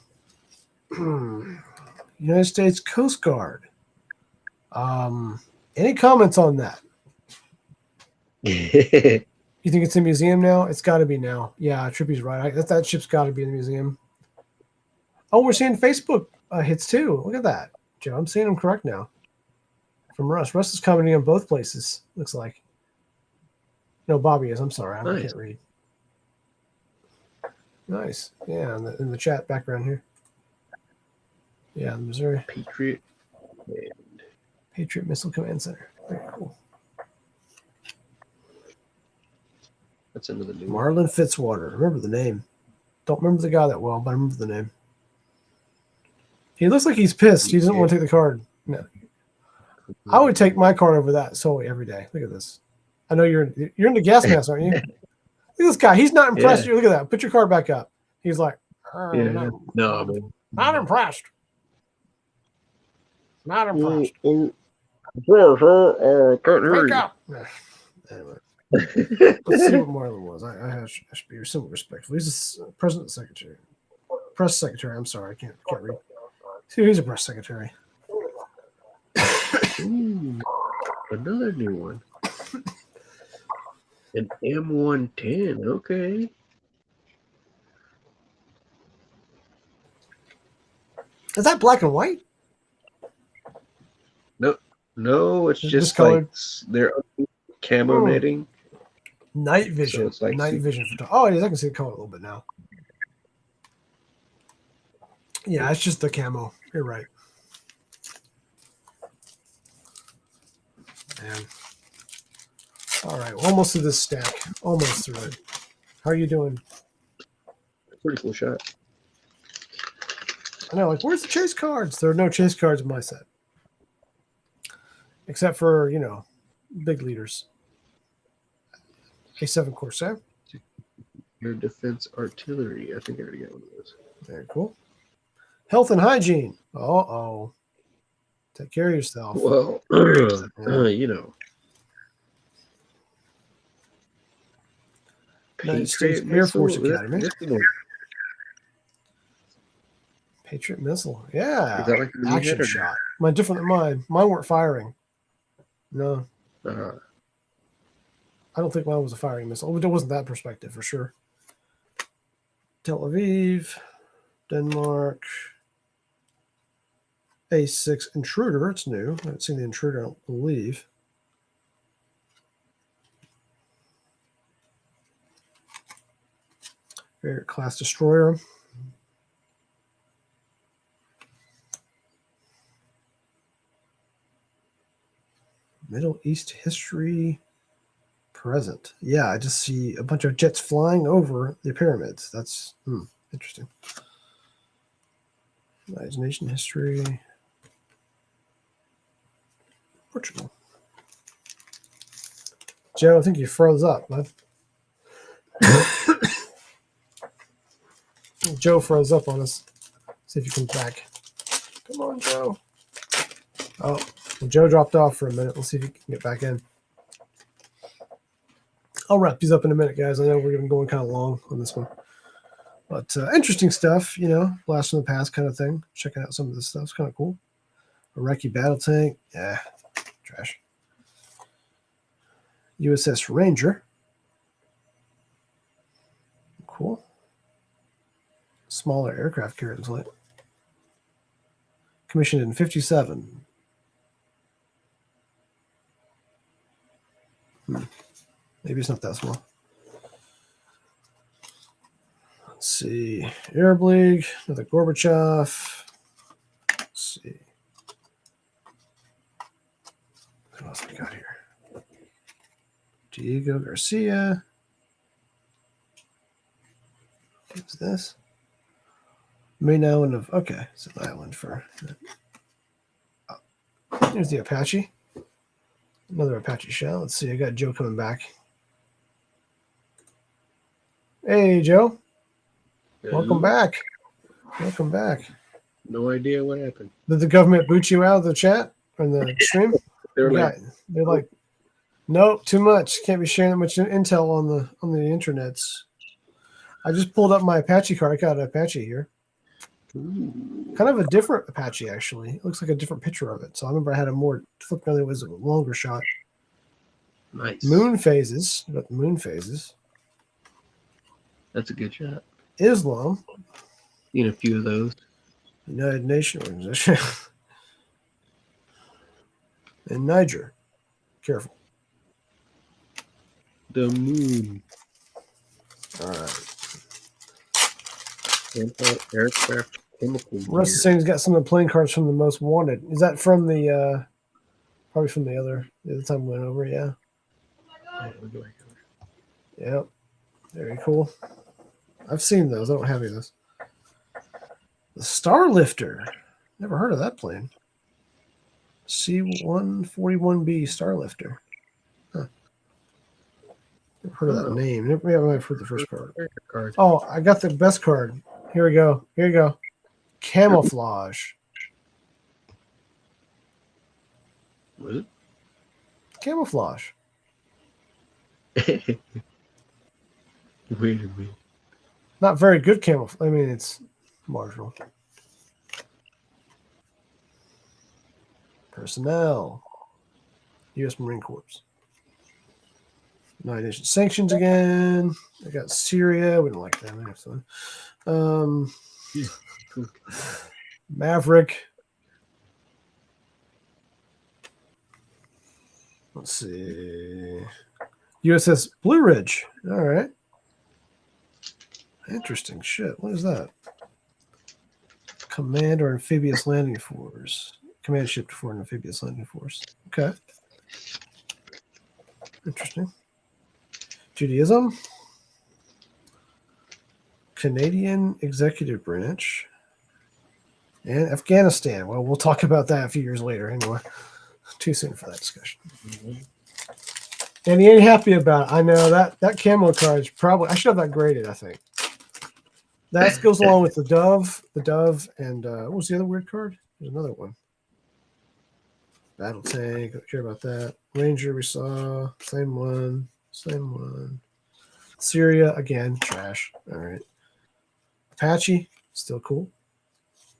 United States Coast Guard. Any comments on that? You think it's in a museum now? It's got to be now. Yeah, Trippy's right. That ship's got to be in the museum. Oh, we're seeing Facebook hits too. Look at that, Joe. I'm seeing them correct now. From Russ. Russ is commenting on both places, looks like. No, Bobby is. I'm sorry. I can't read. Nice. Yeah, in the chat background here. Yeah, the Missouri. Patriot Missile Command Center. Very cool.
That's another new
Marlon Fitzwater. Remember the name. Don't remember the guy that well, but I remember the name. He looks like he's pissed. He doesn't want to take the card. No. I would take my card over that solely every day. Look at this. I know you're in the gas mask, aren't you? Look at this guy. He's not impressed. Yeah. Look at that. Put your card back up. He's like, not impressed. Not impressed. Wake up. Anyway. Let's see what Marlon was. I should be somewhat respectful. He's the president secretary. Press secretary. I'm sorry. I can't read. See, he's a press secretary.
Ooh, another new one. An M110. Okay.
Is that black and white?
No, it's just
discolored.
like they're camo netting.
Night vision.
it's like
Night
super-
vision. Oh, yeah, I can see the color a little bit now. Yeah, it's just the camo. You're right. Man. All right, we're almost to this stack. Almost through it. How are you doing?
Pretty cool shot.
I know, like, where's the chase cards? There are no chase cards in my set. Except for, big leaders. A7 Corsair.
Your defense artillery. I think I already got one of those.
Very cool. Health and hygiene. Uh-oh. Take care of yourself.
Well,
United States
Patriot
Air Force
missile?
Academy. Patriot missile. Yeah.
Is that like the
Action
unit or
shot. Mine different than mine. Mine weren't firing. No.
not?
I don't think mine was a firing missile. It wasn't that perspective for sure. Tel Aviv, Denmark, A6 Intruder. It's new. I haven't seen the Intruder, I don't believe. Favorite class destroyer. Middle East history present. Yeah, I just see a bunch of jets flying over the pyramids. That's interesting. Imagination history. Portugal. Joe, I think you froze up, bud. Joe froze up on us. See if he comes back. Come on, Joe. Oh, well, Joe dropped off for a minute. Let's see if he can get back in. I'll wrap these up in a minute, guys. I know we're going kind of long on this one. But interesting stuff, blast from the past kind of thing. Checking out some of this stuff. It's kind of cool. Iraqi battle tank. Yeah, trash. USS Ranger. Cool. Smaller aircraft carrier, looks like. Commissioned in 57. Maybe it's not that small. Let's see. Arab League, another Gorbachev. Let's see. What else we got here? Diego Garcia. What's this? Main island of, okay, it's an island for. Here's the Apache. Another Apache shell. Let's see. I got Joe coming back. Hey, Joe. Welcome back. Welcome back.
No idea what happened.
Did the government boot you out of the chat or the stream?
They're
like, nope, too much. Can't be sharing that much intel on the internets. I just pulled up my Apache card. I got an Apache here.
Ooh.
Kind of a different Apache, actually. It looks like a different picture of it. So I remember I had a more flipped around. It was a longer shot.
Nice.
Moon phases. I got the moon phases.
That's a good shot.
Islam.
Seen a few of those.
United Nations Organization. And Niger. Careful.
The moon.
All right.
Aircraft chemical.
Russ is saying he's got some of the playing cards from the Most Wanted. Is that from the probably from the other time we went over? Yeah. Yep. Very cool. I've seen those. I don't have any of those. The Star Lifter. Never heard of that plane. C-141B Star Lifter. Huh. Never heard of that name. Maybe I've heard the first card. Oh, I got the best card. Here we go. Here you go. Camouflage.
What?
Camouflage.
Wait a minute.
Not very good camouflage. I mean, it's marginal. Personnel. U.S. Marine Corps. United Nations sanctions again. I got Syria. We don't like that. Maverick. Let's see. USS Blue Ridge. All right. Interesting shit. What is that? Command or amphibious landing force. Command ship for an amphibious landing force. Okay. Interesting. Judaism. Canadian executive branch. And Afghanistan. Well, we'll talk about that a few years later anyway. Too soon for that discussion. And he ain't happy about it. I know that camo card is probably, I should have that graded, I think. That goes along with the dove, and what was the other weird card? There's another one. Battle tank, don't care about that. Ranger we saw, same one. Syria, again, trash. All right. Apache, still cool.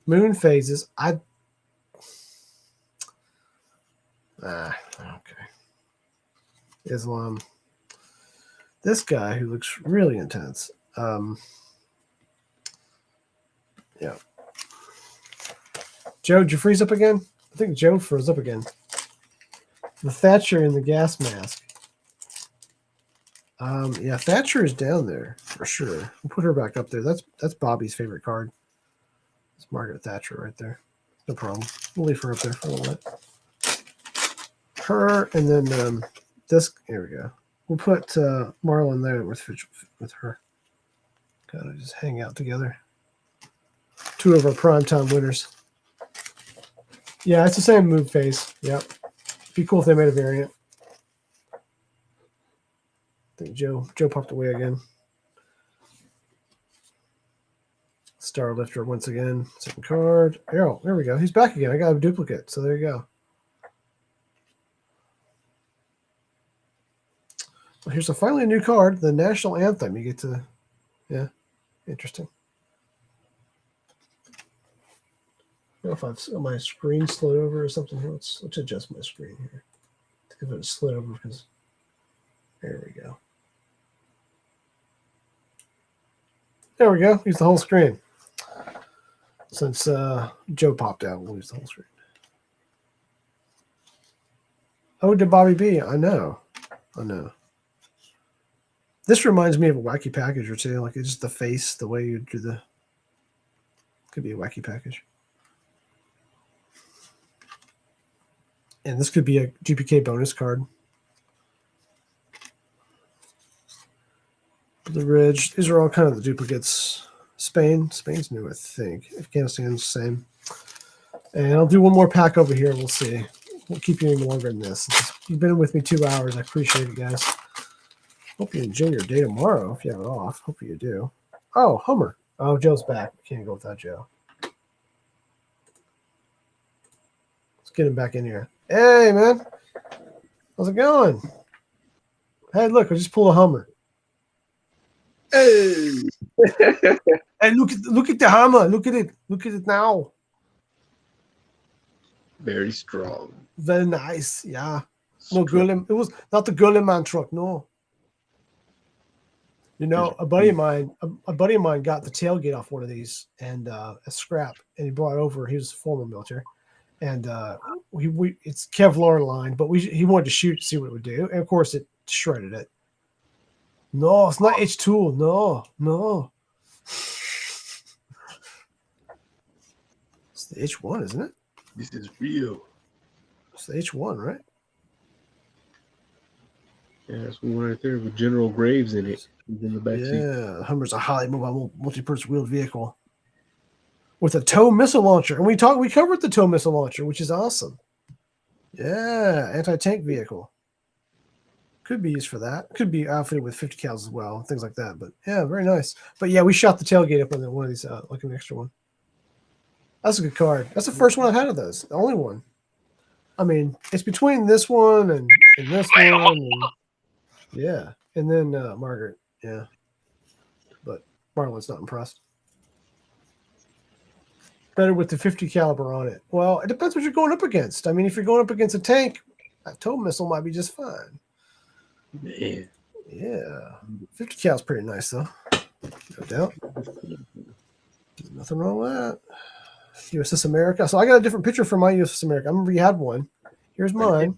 Moon phases, okay. Islam. This guy who looks really intense. Yeah. Joe, did you freeze up again? I think Joe froze up again. The Thatcher in the gas mask. Yeah, Thatcher is down there for sure. We'll put her back up there. That's Bobby's favorite card. It's Margaret Thatcher right there. No problem. We'll leave her up there for a little bit. Her and then this. Here we go. We'll put Marlon there with her. Kind of just hang out together. Two of our primetime winners. Yeah, it's the same move phase. Yep. Be cool if they made a variant. I think Joe popped away again. Star Lifter once again. Second card. Oh, there we go. He's back again. I got a duplicate. So there you go. Well, here's finally a new card. The National Anthem. You get to, yeah, interesting. I don't know if I've my screen slid over or something here. Let's adjust my screen here. If it slid over because there we go. There we go. Use the whole screen. Since Joe popped out, we'll use the whole screen. Oh, to Bobby B. I know. This reminds me of a wacky package or two. Like it's just the face, the way you do the. Could be a wacky package. And this could be a GPK bonus card. The Ridge. These are all kind of the duplicates. Spain's new, I think. Afghanistan's the same. And I'll do one more pack over here. We'll see. We'll keep you any longer than this. You've been with me 2 hours. I appreciate it, guys. Hope you enjoy your day tomorrow if you have it off. Hope you do. Oh, Hummer. Oh, Joe's back. Can't go without Joe. Let's get him back in here. Hey, man. How's it going? Hey, look, I just pulled a Hummer.
Hey.
Hey, look at the Hummer. Look at it now.
Very strong.
Very nice. Yeah. No Gurley. It was not the Gurley man truck. No. You know, a buddy of mine got the tailgate off one of these and a scrap, and he brought it over. He was former military, and it's Kevlar line, but he wanted to shoot to see what it would do, and of course it shredded it. No, it's not H2. No. It's the H1, isn't it?
This is real.
It's the H1, right?
Yeah, that's one right there with General Graves in it. He's in the back seat.
Yeah, the Hummer's a highly mobile, multi-purpose wheeled vehicle with a tow missile launcher, and we covered the tow missile launcher, which is awesome. Yeah, anti-tank vehicle. Could be used for that. Could be outfitted with 50 cals as well, things like that. But yeah, very nice. But yeah, we shot the tailgate up on one of these, like an extra one. That's a good card. That's the first one I've had of those. The only one. I mean, it's between this one and this one. And, yeah. And then Margaret. Yeah. But Marlon's not impressed. Better with the 50 caliber on it. Well, it depends what you're going up against. I mean, if you're going up against a tank, that tow missile might be just fine.
Man.
Yeah. 50 cal is pretty nice, though. No doubt. There's nothing wrong with that. USS America. So I got a different picture for my USS America. I remember you had one. Here's mine.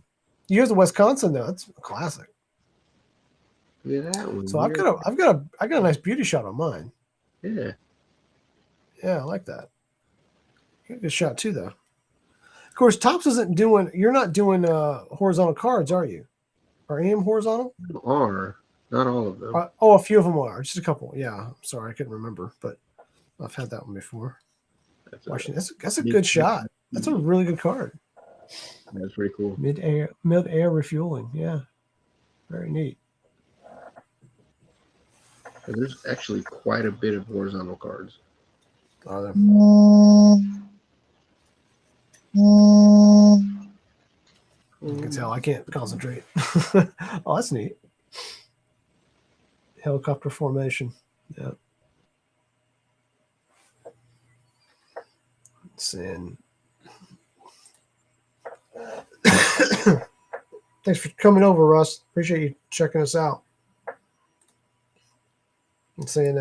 Here's the Wisconsin though. That's a classic.
Look at that one.
So I got a nice beauty shot on mine.
Yeah.
Yeah, I like that. You got a good shot too, though. Of course, Topps isn't doing. You're not doing horizontal cards, are you? Are any of them horizontal?
Are not all of them.
A few of them are. Just a couple. Yeah. I'm sorry, I couldn't remember, but I've had that one before. That's a good shot. That's a really good card.
That's pretty cool.
Mid-air refueling. Yeah. Very neat.
There's actually quite a bit of horizontal cards.
Are there? You can tell I can't concentrate. Oh, that's neat. Helicopter formation. Yeah. And thanks for coming over, Russ. Appreciate you checking us out. And saying,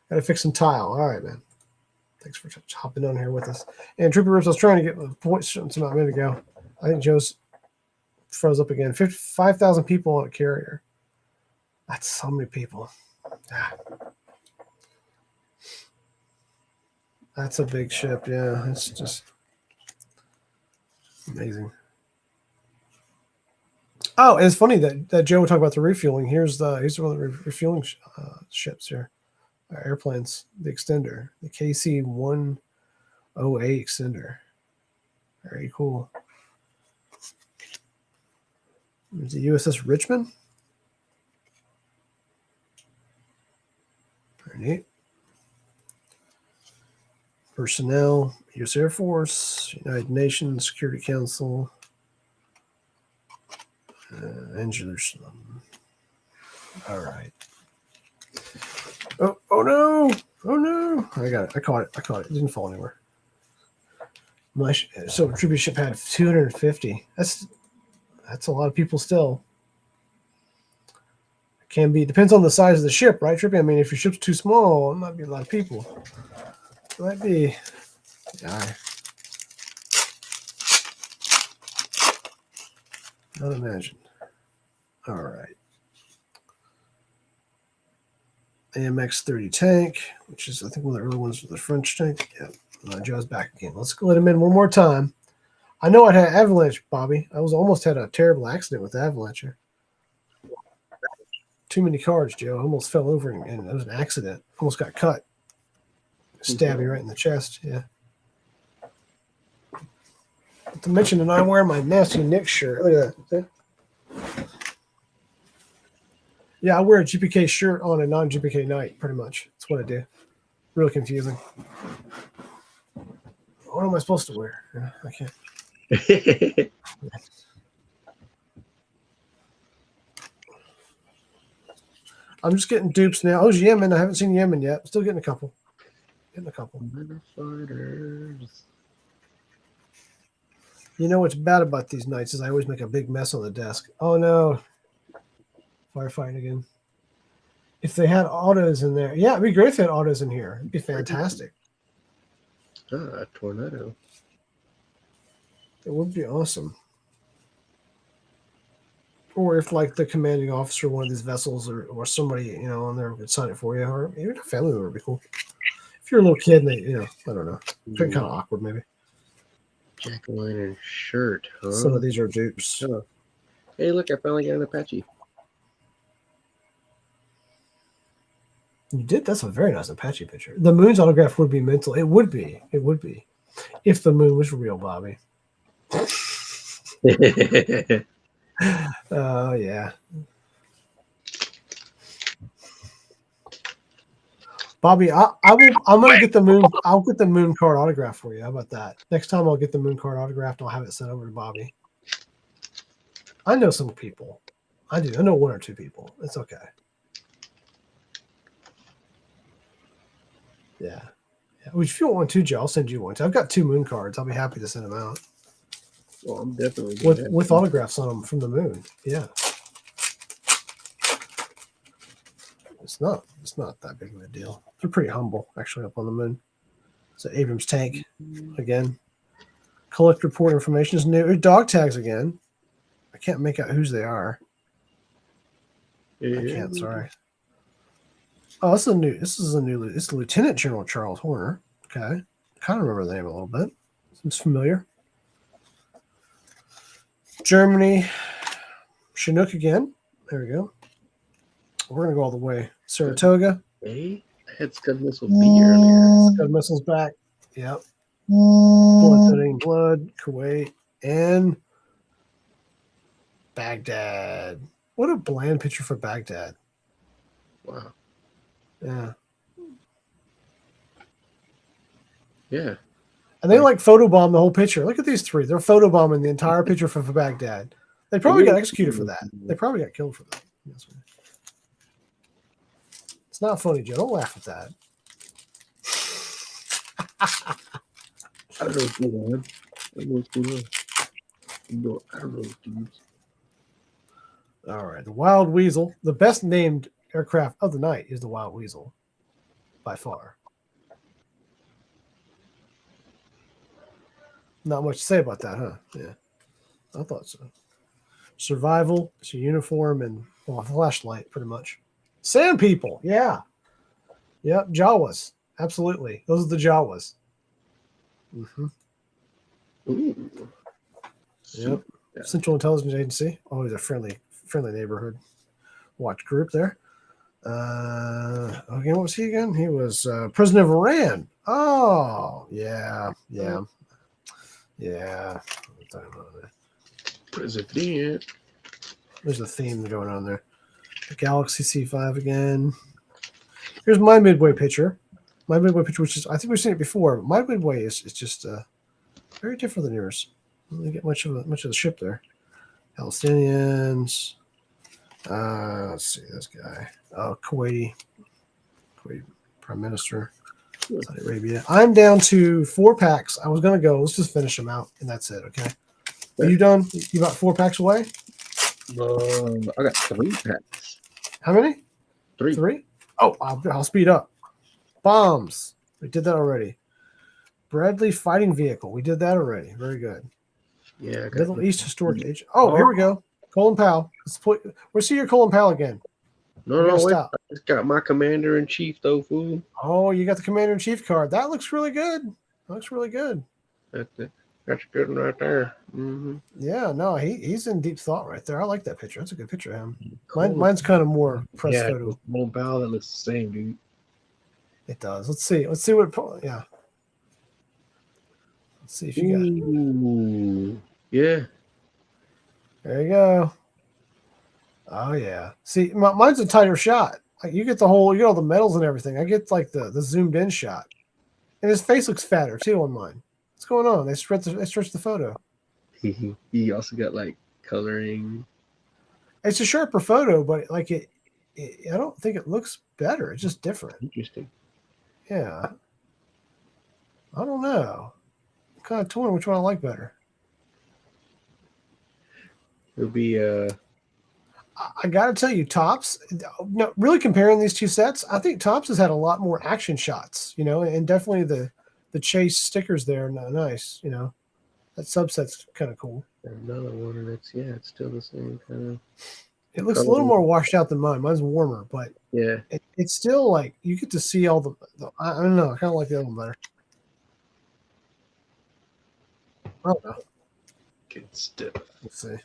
gotta fix some tile. All right, man. Thanks for hopping on here with us. And Trooper Rips, I was trying to get the points a minute ago. I think Joe's froze up again. 5,000 people on a carrier. That's so many people. That's a big ship. Yeah, it's just amazing. Oh, it's funny that Joe would talk about the refueling. Here's one of the refueling ships here. Airplanes, the extender, the KC-108 extender. Very cool. There's the USS Richmond. Very neat. Personnel, U.S. Air Force, United Nations, Security Council, Jerusalem. All right. Oh no! Oh no! I got it. I caught it. It didn't fall anywhere. So tribute ship had 250. That's a lot of people still. Can be, depends on the size of the ship, right, Trippy? I mean, if your ship's too small, it might be a lot of people. It might be. Yeah. Not imagine. All right. AMX 30 tank, which is, I think, one of the early ones with the French tank. Yeah. Joe's back again. Let's let him in one more time. I know I had an avalanche, Bobby. I almost had a terrible accident with the avalanche here. Too many cards, Joe. I almost fell over and it was an accident. Almost got cut. Stabbed me right in the chest. Yeah. Not to mention that I wear my nasty Nick shirt. Look at that. Yeah, I wear a GPK shirt on a non-GPK night, pretty much. That's what I do. Really confusing. What am I supposed to wear? I can't. I'm just getting dupes now. Oh, Yemen. I haven't seen Yemen yet. Still getting a couple. You know what's bad about these nights is I always make a big mess on the desk. Oh, no. Firefighting again. If they had autos in there. Yeah, it'd be great if they had autos in here. It'd be fantastic.
A tornado.
It would be awesome. Or if, like, the commanding officer of one of these vessels or somebody, on there could sign it for you. Or even a family member would be cool. If you're a little kid and they, I don't know. It's kind of awkward, maybe.
Jack-o'-lantern shirt, huh?
Some of these are dupes.
Oh. Hey, look, I finally got an Apache.
You did? That's a very nice Apache picture. The moon's autograph would be mental. It would be. It would be. If the moon was real, Bobby. Oh, yeah. Bobby, I'm gonna get the moon. I'll get the moon card autograph for you. How about that? Next time I'll get the moon card autographed. I'll have it sent over to Bobby. I know some people. I do. I know one or two people. It's okay. Yeah. Well, if you want one too, Joe, I'll send you one too. I've got 2 moon cards. I'll be happy to send them out.
Well, I'm definitely
with autographs on them from the moon. Yeah. It's not that big of a deal. They're pretty humble, actually, up on the moon. So Abrams tank again. Collect report information is new. Dog tags again. I can't make out whose they are. I can't. Sorry. Oh, this is a new. This is Lieutenant General Charles Horner. Okay, kind of remember the name a little bit. Seems familiar. Germany, Chinook again. There we go. We're gonna go all the way. Saratoga.
Hey, I had Scud Missile B earlier.
Scud missiles back. Yep. Blood, blood. Kuwait and Baghdad. What a bland picture for Baghdad.
Wow.
Yeah.
Yeah.
And they like photobomb the whole picture. Look at these three. They're photobombing the entire picture for Baghdad. They probably got executed for that. They probably got killed for that. It's not funny, Joe. Don't laugh at that.
I don't know what's going on. I don't know what's going on. I don't know what's going on.
All right. The Wild Weasel. The best named aircraft of the night is the Wild Weasel. By far. Not much to say about that, huh? Yeah. I thought so. Survival. It's a uniform and a flashlight, pretty much. Sand people. Yeah. Yep. Jawas. Absolutely. Those are the Jawas. Mm-hmm.
Ooh.
Yep. Central Intelligence Agency. Always a friendly neighborhood watch group there. Okay, what was he again? He was president of Iran. Oh, yeah.
President.
There's a theme going on there. The Galaxy C5 again. Here's my midway picture. My midway picture, which is, I think we've seen it before. But my midway is just very different than yours. I don't get much of the ship there. Palestinians. Let's see this guy. Kuwaiti Prime Minister. Saudi Arabia. I'm down to 4 packs. I was gonna go. Let's just finish them out, and that's it. Okay. Are you done? You about 4 packs away?
I got 3 packs.
How many?
3.
3? Oh, I'll speed up. Bombs. We did that already. Bradley fighting vehicle. We did that already. Very good.
Yeah. I got
Middle East historic age. Oh, here we go. Colin Powell. We'll see your Colin Powell again.
No, wait. I just got my commander in chief though, fool.
Oh, you got the commander in chief card. That looks really good. That's
a good one right there. Mm-hmm.
Yeah, no, he's in deep thought right there. I like that picture. That's a good picture of him. Mine's kind of more press photo.
Colin Powell, that looks the same, dude.
It does. Let's see what. Yeah. Let's see if you got.
Ooh, yeah.
There you go. Oh yeah. See, mine's a tighter shot. Like you get all the medals and everything. I get like the zoomed in shot, and his face looks fatter too on mine. What's going on? They stretched the photo.
He also got like coloring.
It's a sharper photo, but like it I don't think it looks better. It's just different.
Interesting.
Yeah. I don't know. I'm kind of torn which one I like better.
It'll be
I gotta tell you, Topps. No, really comparing these two sets, I think Topps has had a lot more action shots, and definitely the chase stickers there, nice, that subset's kind of cool.
Another one, and it's still the same kind of.
It looks a little more washed out than mine. Mine's warmer, but
yeah,
it's still like you get to see all the I don't know. I kind of like the other one better. I don't know.
Good stuff.
Let's see.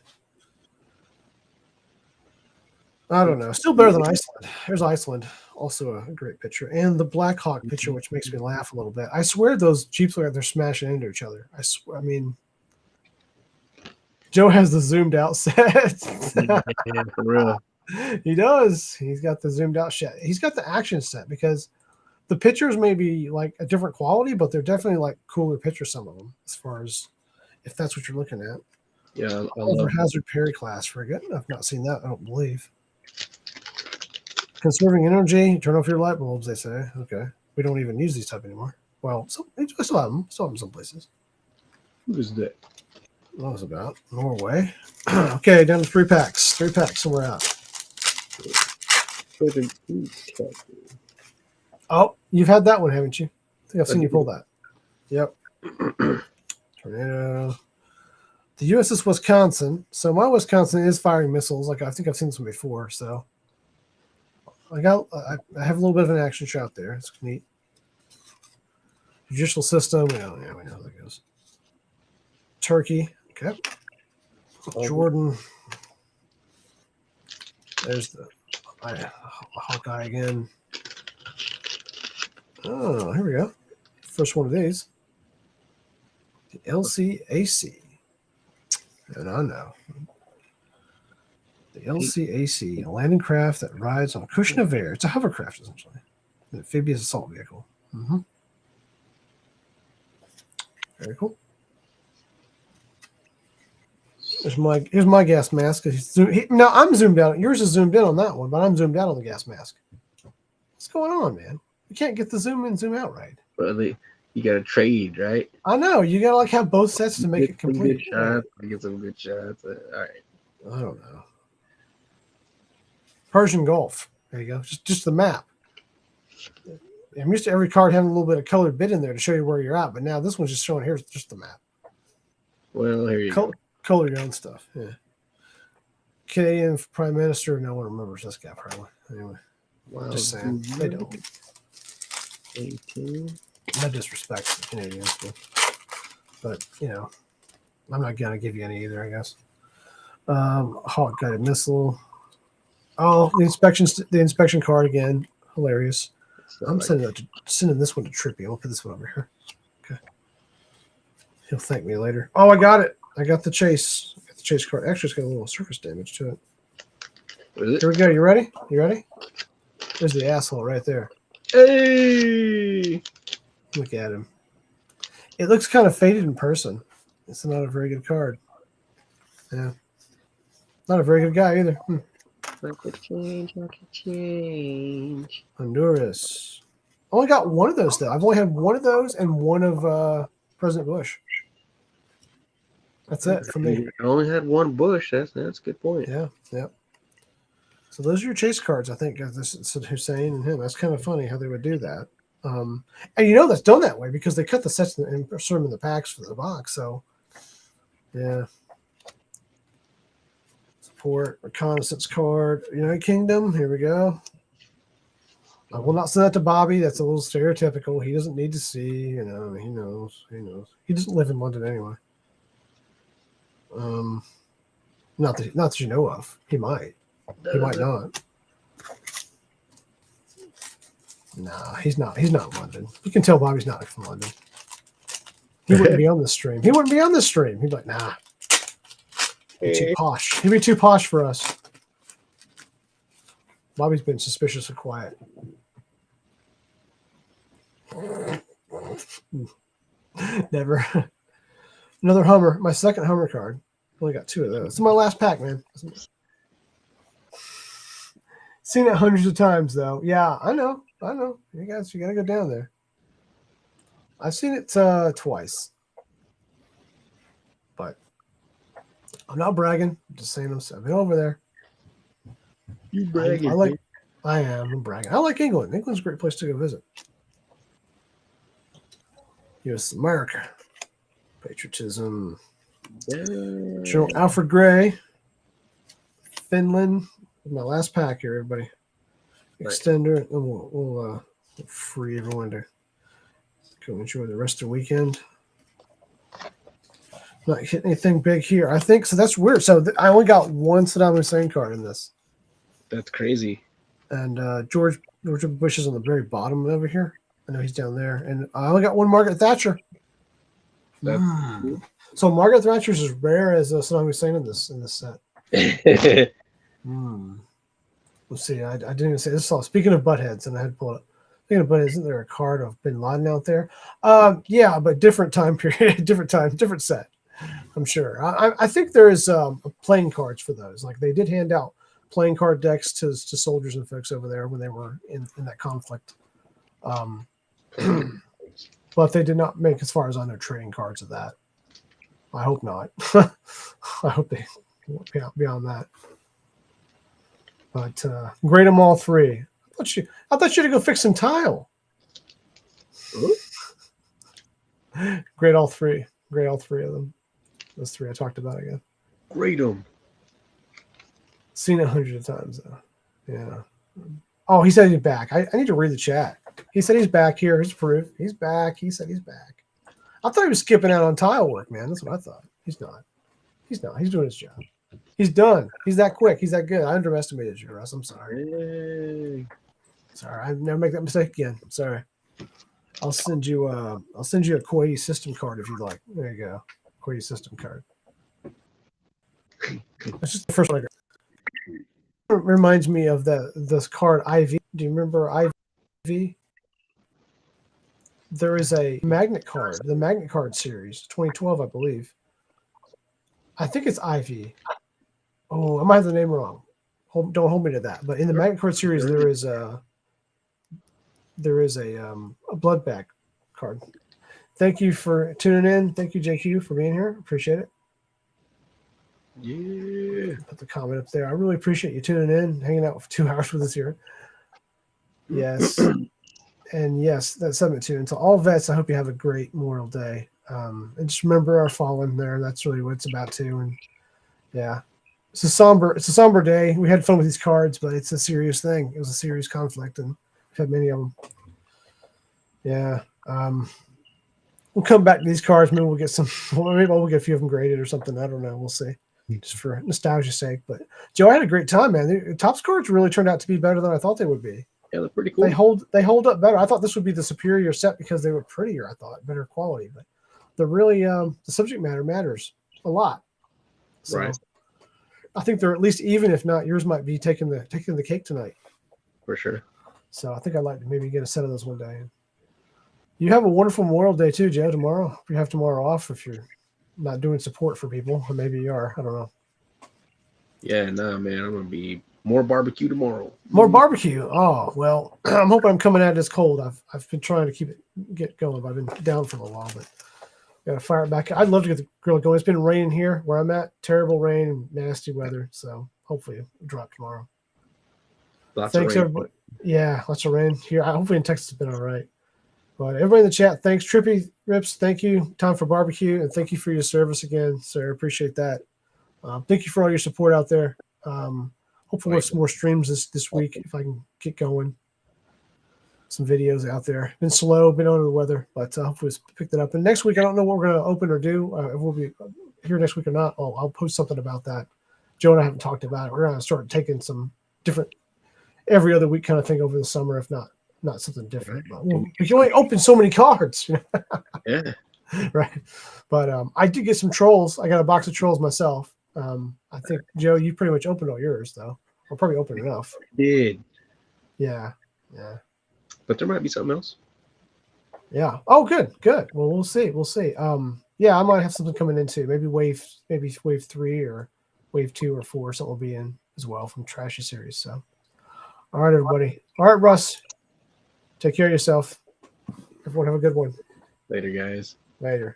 I don't know. Still better than Iceland. Here's Iceland. Also a great picture. And the Black Hawk picture, which makes me laugh a little bit. I swear those Jeeps look like they're smashing into each other. I mean, Joe has the zoomed out set.
Yeah, for real.
He does. He's got the zoomed out set. He's got the action set because the pictures may be like a different quality, but they're definitely like cooler pictures, some of them, as far as if that's what you're looking at.
Yeah, I
Over
love
Hazard Perry class frigate. I've not seen that, I don't believe. Conserving energy, turn off your light bulbs, they say. Okay. We don't even use these type anymore. Well, I still have them. Still have them some places.
Who is that?
What was about? Norway. Okay, down to 3 packs. 3 packs, and we're out. Oh, you've had that one, haven't you? I think I've seen you pull that. Yep. Tornado. The USS Wisconsin. So my Wisconsin is firing missiles. Like I think I've seen this one before. So I have a little bit of an action shot there. It's neat. Judicial system. We know how that goes. Turkey. Okay. Jordan. There's the Hawkeye again. Oh, here we go. First one of these. The LCAC. And I know. The LCAC, a landing craft that rides on a cushion of air. It's a hovercraft, essentially. An amphibious assault vehicle. Mm-hmm. Very cool. Here's my gas mask. Now I'm zoomed out. Yours is zoomed in on that one, but I'm zoomed out on the gas mask. What's going on, man? You can't get the zoom in, zoom out right.
Well, you got to trade, right?
I know. You got to like have both sets to make it complete.
Get some good shots. All right.
I don't know. Persian Gulf. There you go. Just the map. I'm used to every card having a little bit of colored bit in there to show you where you're at, but now this one's just showing here's just the map.
Well, here you go.
Color your own stuff. Yeah. Canadian Prime Minister. No one remembers this guy probably. Anyway. Wow. Just saying. They don't.
18.
No disrespect to the Canadians, but I'm not gonna give you any either, I guess. Hawk guided missile. Oh, the inspection card again. Hilarious. I'm sending this one to Trippy. I'll put this one over here. Okay. He'll thank me later. Oh, I got it. I got the chase. I got the chase card. Actually, it's got a little surface damage to it. Here we go. You ready? There's the asshole right there.
Hey!
Look at him. It looks kind of faded in person. It's not a very good card. Yeah. Not a very good guy either.
Market change.
Honduras. Only got one of those, though. I've only had one of those and one of President Bush. That's it for me.
I only had one Bush. That's a good point.
Yeah. So those are your chase cards, I think. This is Hussein and him. That's kind of funny how they would do that. And that's done that way because they cut the sets and sort them in the packs for the box. So, yeah. Support, reconnaissance card, United Kingdom. Here we go. I will not send that to Bobby. That's a little stereotypical. He doesn't need to see. He knows. He doesn't live in London anyway. Not that you know of. He might. He might not. Nah, he's not. He's not in London. You can tell Bobby's not from London. He wouldn't be on this stream. He'd be like, nah. He'd be too posh. He'd be too posh for us. Bobby's been suspiciously quiet. Never. Another Hummer. My second Hummer card. Only got two of those. It's my last pack, man. Seen it hundreds of times, though. Yeah, I know. You got to go down there. I've seen it twice. But I'm not bragging. I'm just saying I've been over there.
You bragging.
I am. I'm bragging. I like England. England's a great place to go visit. U.S. America. Patriotism. General Alfred Gray. Finland. My last pack here, everybody. Extender. And we'll free everyone to go enjoy the rest of the weekend. Not hitting anything big here. I think so. That's weird. So I only got one Saddam Hussein card in this.
That's crazy.
And George Bush is on the very bottom over here. I know he's down there. And I only got one Margaret Thatcher. So Margaret Thatcher's as rare as Saddam Hussein in this set. Let's see. I didn't even say this. Speaking of buttheads, and I had to pull it up. Speaking of buttheads, isn't there a card of Bin Laden out there? Yeah, but different time period, different set. I'm sure. I think there is playing cards for those. Like they did hand out playing card decks to soldiers and folks over there when they were in that conflict. But they did not make, as far as I know, trading cards of that. I hope not. I hope they won't beyond that. But grade them all three. I thought you had to go fix some tile. Great all three. Great all three of them. Those three I talked about again.
Grade them.
Seen it hundreds of times though. Yeah. Oh, he said he's back. I need to read the chat. He said he's back here. Here's proof. He's back. He said he's back. I thought he was skipping out on tile work, man. That's what I thought. He's not. He's not. He's doing his job. He's done. He's that quick. He's that good. I underestimated you, Russ. I'm sorry.
Hey.
Sorry. I never make that mistake again. Sorry. I'll send you a Koei system card if you'd like. There you go. Koei system card. That's just the first one I got. It reminds me of this card IV. Do you remember IV? There is a magnet card, the magnet card series, 2012, I believe. I think it's IV. Oh, I might have the name wrong. Don't hold me to that. But in the magnet card series, there is a blood bag card. Thank you for tuning in. Thank you, JQ, for being here. Appreciate it.
Yeah.
Put the comment up there. I really appreciate you tuning in, hanging out for 2 hours with us here. Yes. And yes, that's something too. And to all vets, I hope you have a great Memorial Day. And just remember our fallen there. That's really what it's about too. And yeah, it's a somber day. We had fun with these cards, but it's a serious thing. It was a serious conflict, and we've had many of them. Yeah. We'll come back to these cards. Maybe we'll get some. Maybe we'll get a few of them graded or something. I don't know. We'll see. Just for nostalgia's sake. But Joe, I had a great time, man. The Topps cards really turned out to be better than I thought they would be.
Yeah, they're pretty cool.
They hold up better. I thought this would be the superior set because they were prettier. I thought better quality, but they're really the subject matter matters a lot. So
Right.
I think they're at least even, if not yours might be taking the cake tonight.
For sure.
So I think I'd like to maybe get a set of those one day. You have a wonderful Memorial Day too, Joe. Tomorrow, if you have tomorrow off, if you're not doing support for people, or maybe you are. I don't know.
Yeah, nah, man. I'm gonna be more barbecue tomorrow.
More barbecue. Oh well, I'm hoping I'm coming out of this cold. I've been trying to get going. But I've been down for a while, but gotta fire it back. I'd love to get the grill going. It's been raining here where I'm at. Terrible rain and nasty weather. So hopefully it'll drop tomorrow.
Lots
Thanks
of rain.
everybody. Yeah, lots of rain here. Hopefully in Texas it's been all right. But everybody in the chat, thanks. Trippy Rips, thank you. Time for barbecue, and thank you for your service again, sir. Appreciate that. Thank you for all your support out there. Hopefully we'll have some more streams this week if I can get going. Some videos out there. Been slow, been under the weather, but hopefully it's picked it up. And next week, I don't know what we're going to open or do. If we'll be here next week or not, I'll post something about that. Joe and I haven't talked about it. We're going to start taking some different every other week kind of thing over the summer, if not something different. But we can only open so many cards. You know?
Yeah.
Right. But I did get some trolls. I got a box of trolls myself. I think, Joe, you pretty much opened all yours, though. Or probably opened enough.
Did.
Yeah.
But there might be something else.
Yeah. Oh, good. Well, we'll see. Yeah, I might have something coming in too. Maybe wave 3 or wave 2 or 4. Something will be in as well from Trashy Series. So, all right, everybody. All right, Russ. Take care of yourself. Everyone have a good one.
Later, guys.
Later.